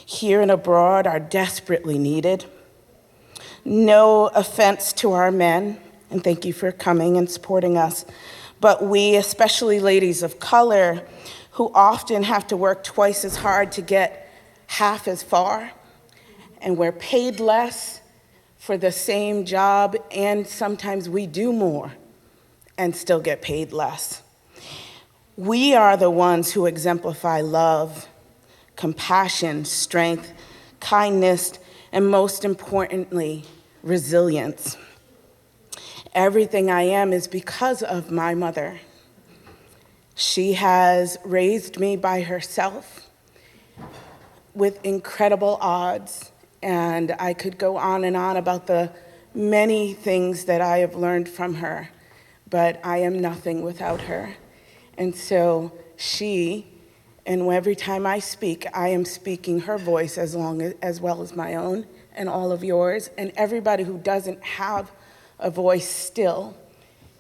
here and abroad are desperately needed. No offense to our men, and thank you for coming and supporting us, but we, especially ladies of color, who often have to work twice as hard to get half as far, and we're paid less for the same job, and sometimes we do more and still get paid less. We are the ones who exemplify love, compassion, strength, kindness, and most importantly, resilience. Everything I am is because of my mother. She has raised me by herself with incredible odds, and I could go on and on about the many things that I have learned from her, but I am nothing without her. And so she, and every time I speak, I am speaking her voice as well as my own and all of yours, and everybody who doesn't have a voice still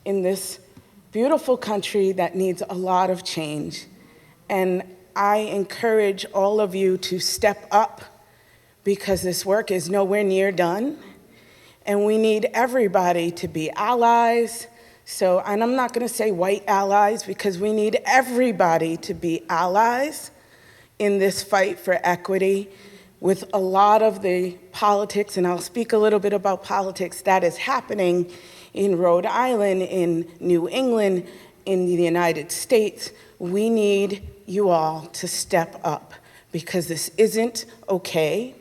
in this beautiful country that needs a lot of change. And I encourage all of you to step up, because this work is nowhere near done, and we need everybody to be allies. So, and I'm not gonna say white allies, because we need everybody to be allies in this fight for equity with a lot of the politics, and I'll speak a little bit about politics that is happening in Rhode Island, in New England, in the United States. We need you all to step up, because this isn't okay,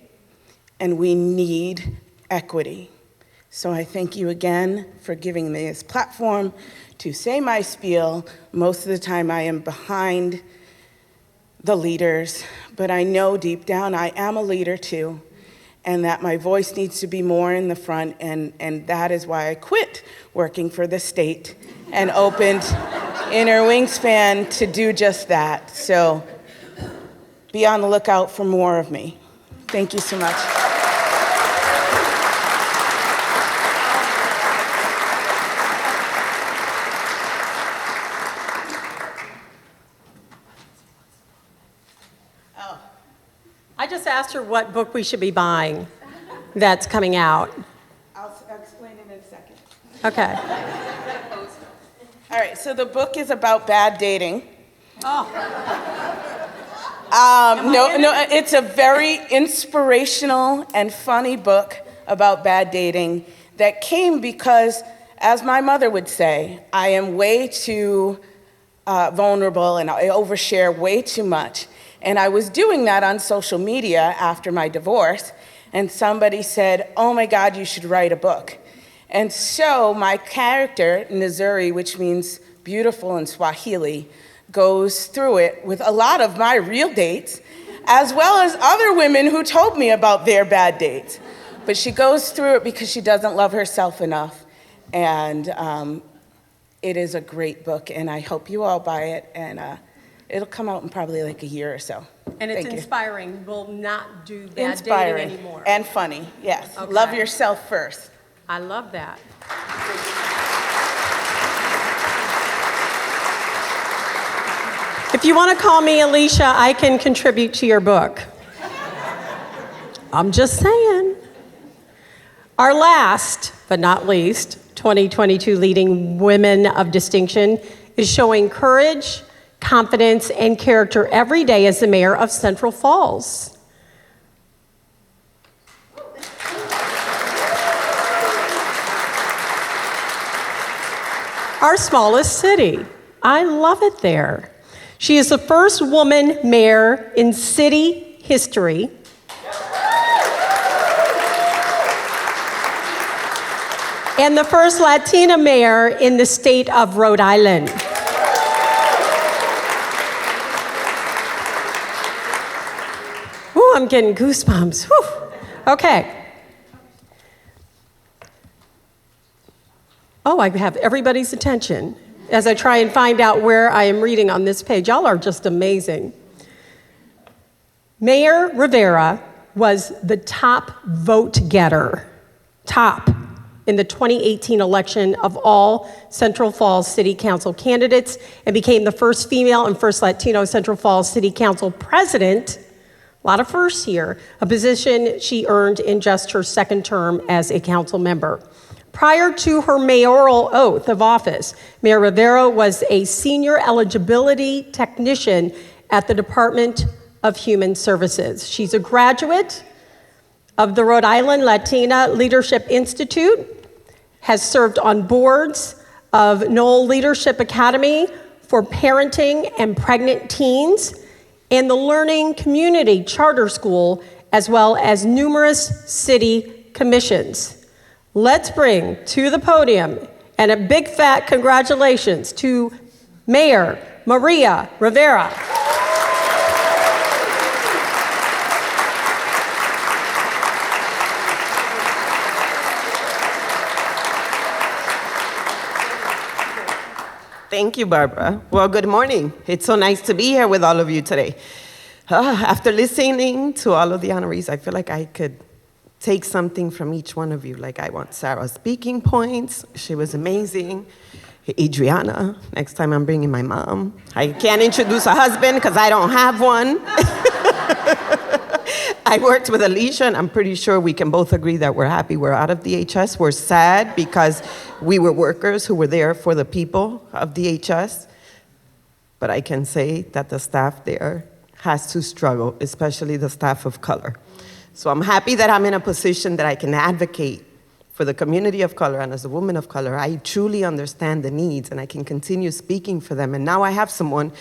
and we need equity. So I thank you again for giving me this platform to say my spiel. Most of the time I am behind the leaders, but I know deep down I am a leader too, and that my voice needs to be more in the front, and that is why I quit working for the state and opened Inner Wingspan to do just that. So be on the lookout for more of me. Thank you so much. I just asked her what book we should be buying that's coming out. I'll explain it in a second. Okay. All right, so the book is about bad dating. Oh. No, it's a very inspirational and funny book about bad dating that came because, as my mother would say, I am way too vulnerable and I overshare way too much. And I was doing that on social media after my divorce, and somebody said, oh my God, you should write a book. And so my character, Nzuri, which means beautiful in Swahili, goes through it with a lot of my real dates, as well as other women who told me about their bad dates. But she goes through it because she doesn't love herself enough. And it is a great book, and I hope you all buy it, and it'll come out in probably like a year or so. And it's Thank you. Inspiring. We'll not do bad Inspiring dating anymore. and funny, yes. Okay. Love yourself first. I love that. If you want to call me Alicia, I can contribute to your book. I'm just saying. Our last, but not least, 2022 Leading Women of Distinction is showing courage, confidence, and character every day as the mayor of Central Falls. Our smallest city. I love it there. She is the first woman mayor in city history. And the first Latina mayor in the state of Rhode Island. Ooh, I'm getting goosebumps. Whew. Okay. Oh, I have everybody's attention as I try and find out where I am reading on this page. Y'all are just amazing. Mayor Rivera was the top vote getter, in the 2018 election of all Central Falls City Council candidates and became the first female and first Latino Central Falls City Council president, a lot of firsts here, a position she earned in just her second term as a council member. Prior to her mayoral oath of office, Mayor Rivera was a senior eligibility technician at the Department of Human Services. She's a graduate of the Rhode Island Latina Leadership Institute, has served on boards of Knoll Leadership Academy for parenting and pregnant teens, and the Learning Community Charter School, as well as numerous city commissions. Let's bring to the podium, and a big fat congratulations to Mayor Maria Rivera. Thank you, Barbara. Well, good morning. It's so nice to be here with all of you today. After listening to all of the honorees, I feel like I could take something from each one of you. Like, I want Sarah's speaking points. She was amazing. Adriana, next time I'm bringing my mom. I can't introduce a husband because I don't have one. I worked with Alicia, and I'm pretty sure we can both agree that we're happy we're out of DHS. We're sad because we were workers who were there for the people of DHS. But I can say that the staff there has to struggle, especially the staff of color. So I'm happy that I'm in a position that I can advocate for the community of color, and as a woman of color, I truly understand the needs, and I can continue speaking for them. And now I have someone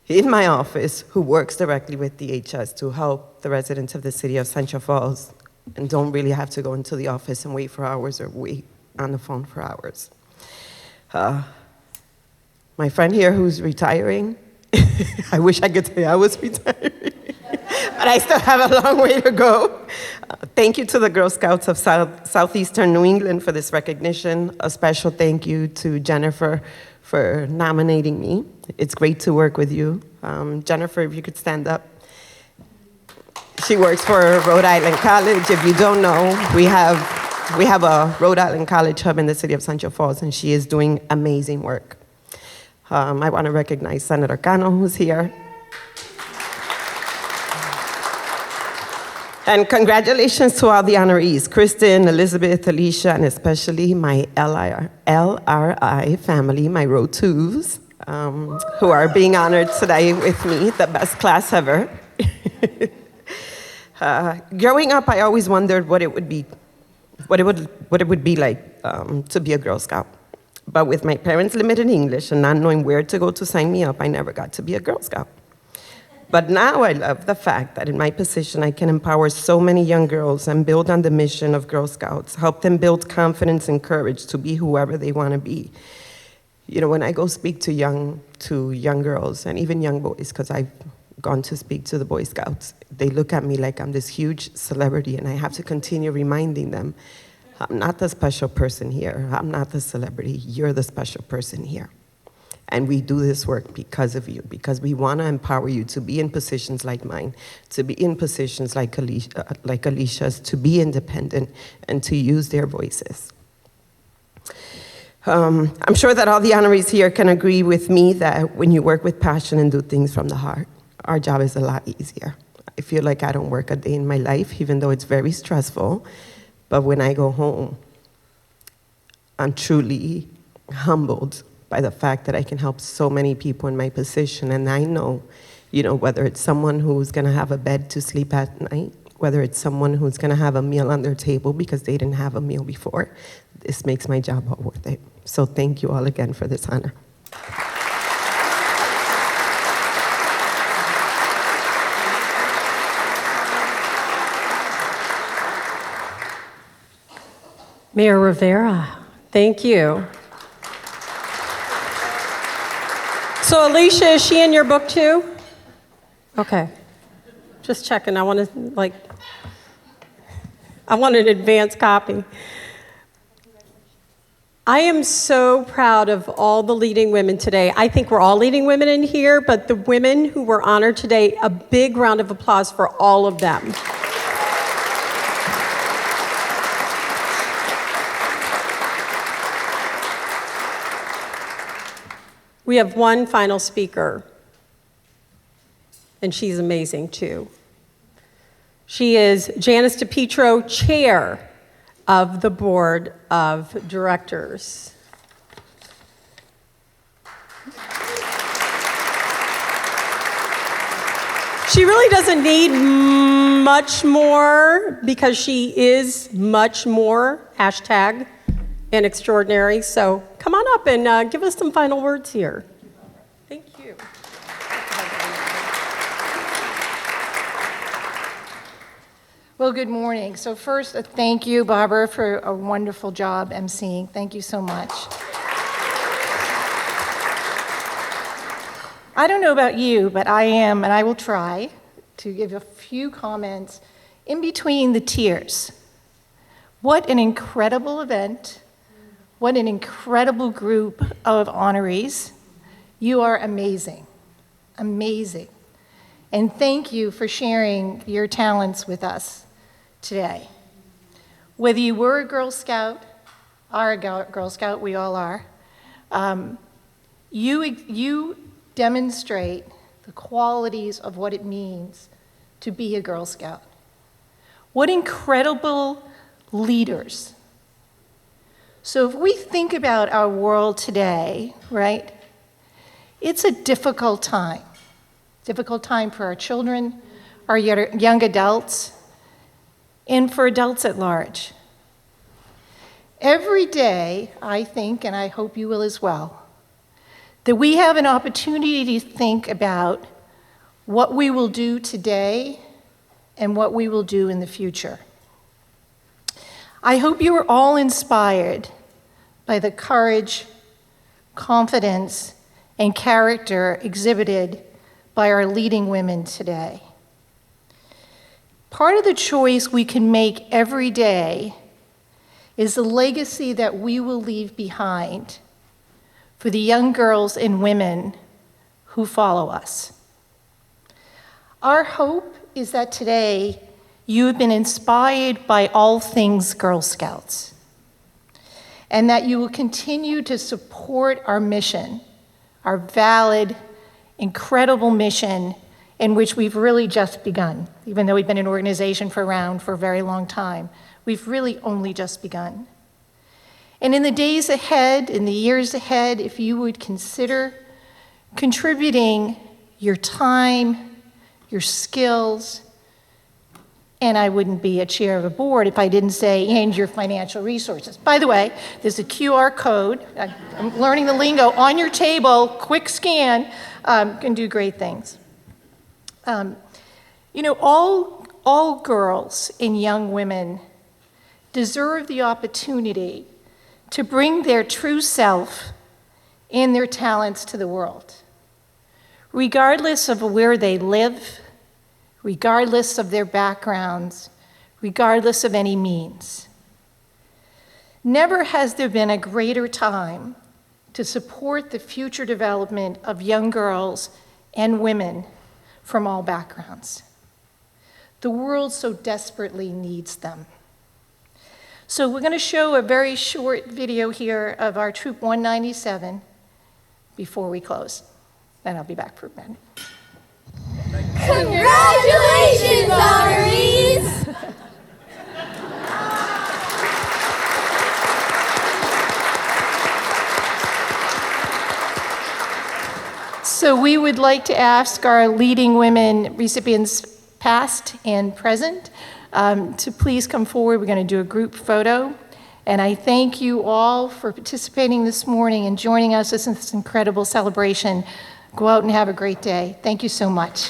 in my office who works directly with DHS to help the residents of the city of Central Falls and don't really have to go into the office and wait for hours or wait on the phone for hours. My friend here who's retiring, I wish I could say I was retiring, but I still have a long way to go. Thank you to the Girl Scouts of Southeastern New England for this recognition. A special thank you to Jennifer for nominating me. It's great to work with you. Jennifer, if you could stand up. She works for Rhode Island College. If you don't know, we have a Rhode Island College hub in the city of Central Falls, and she is doing amazing work. I want to recognize Senator Cano, who's here. And congratulations to all the honorees, Kristen, Elizabeth, Alicia, and especially my LRI family, my row twos, who are being honored today with me, the best class ever. Growing up, I always wondered what it would be like to be a Girl Scout. But with my parents' limited English and not knowing where to go to sign me up, I never got to be a Girl Scout. But now I love the fact that in my position, I can empower so many young girls and build on the mission of Girl Scouts, help them build confidence and courage to be whoever they want to be. You know, when I go speak to young girls and even young boys, because I've gone to speak to the Boy Scouts, they look at me like I'm this huge celebrity, and I have to continue reminding them, I'm not the special person here. I'm not the celebrity. You're the special person here. And we do this work because of you, because we want to empower you to be in positions like mine, to be in positions like Alicia's, to be independent and to use their voices. I'm sure that all the honorees here can agree with me that when you work with passion and do things from the heart, our job is a lot easier. I feel like I don't work a day in my life, even though it's very stressful. But when I go home, I'm truly humbled by the fact that I can help so many people in my position. And I know, whether it's someone who's gonna have a bed to sleep at night, whether it's someone who's gonna have a meal on their table because they didn't have a meal before, this makes my job all worth it. So thank you all again for this honor. Mayor Rivera, thank you. So Alicia, is she in your book too? Okay. Just checking. I want an advance copy. I am so proud of all the leading women today. I think we're all leading women in here, but the women who were honored today, a big round of applause for all of them. We have one final speaker, and she's amazing too. She is Janice DePietro, Chair of the Board of Directors. She really doesn't need much more because she is much more, hashtag, and extraordinary. So come on up and give us some final words here. Thank you. Well, good morning. So first, thank you, Barbara, for a wonderful job emceeing. Thank you so much. I don't know about you, but I am, and I will try to give a few comments in between the tears. What an incredible event. What an incredible group of honorees. You are amazing, amazing. And thank you for sharing your talents with us today. Whether you were a Girl Scout, are a Girl Scout, we all are, you demonstrate the qualities of what it means to be a Girl Scout. What incredible leaders. So if we think about our world today, right, it's a difficult time. Difficult time for our children, our young adults, and for adults at large. Every day, I think, and I hope you will as well, that we have an opportunity to think about what we will do today and what we will do in the future. I hope you are all inspired by the courage, confidence, and character exhibited by our leading women today. Part of the choice we can make every day is the legacy that we will leave behind for the young girls and women who follow us. Our hope is that today you have been inspired by all things Girl Scouts, and that you will continue to support our mission, our valid, incredible mission in which we've really just begun. Even though we've been an organization for a very long time, we've really only just begun. And in the days ahead, in the years ahead, if you would consider contributing your time, your skills, and I wouldn't be a chair of a board if I didn't say, and your financial resources. By the way, there's a QR code, I'm learning the lingo, on your table, quick scan, can do great things. All girls and young women deserve the opportunity to bring their true self and their talents to the world, regardless of where they live, regardless of their backgrounds, regardless of any means. Never has there been a greater time to support the future development of young girls and women from all backgrounds. The world so desperately needs them. So we're going to show a very short video here of our Troop 197 before we close. Then I'll be back for a minute. Congratulations, honorees! So we would like to ask our leading women recipients, past and present, to please come forward. We're going to do a group photo. And I thank you all for participating this morning and joining us in this incredible celebration. Go out and have a great day. Thank you so much.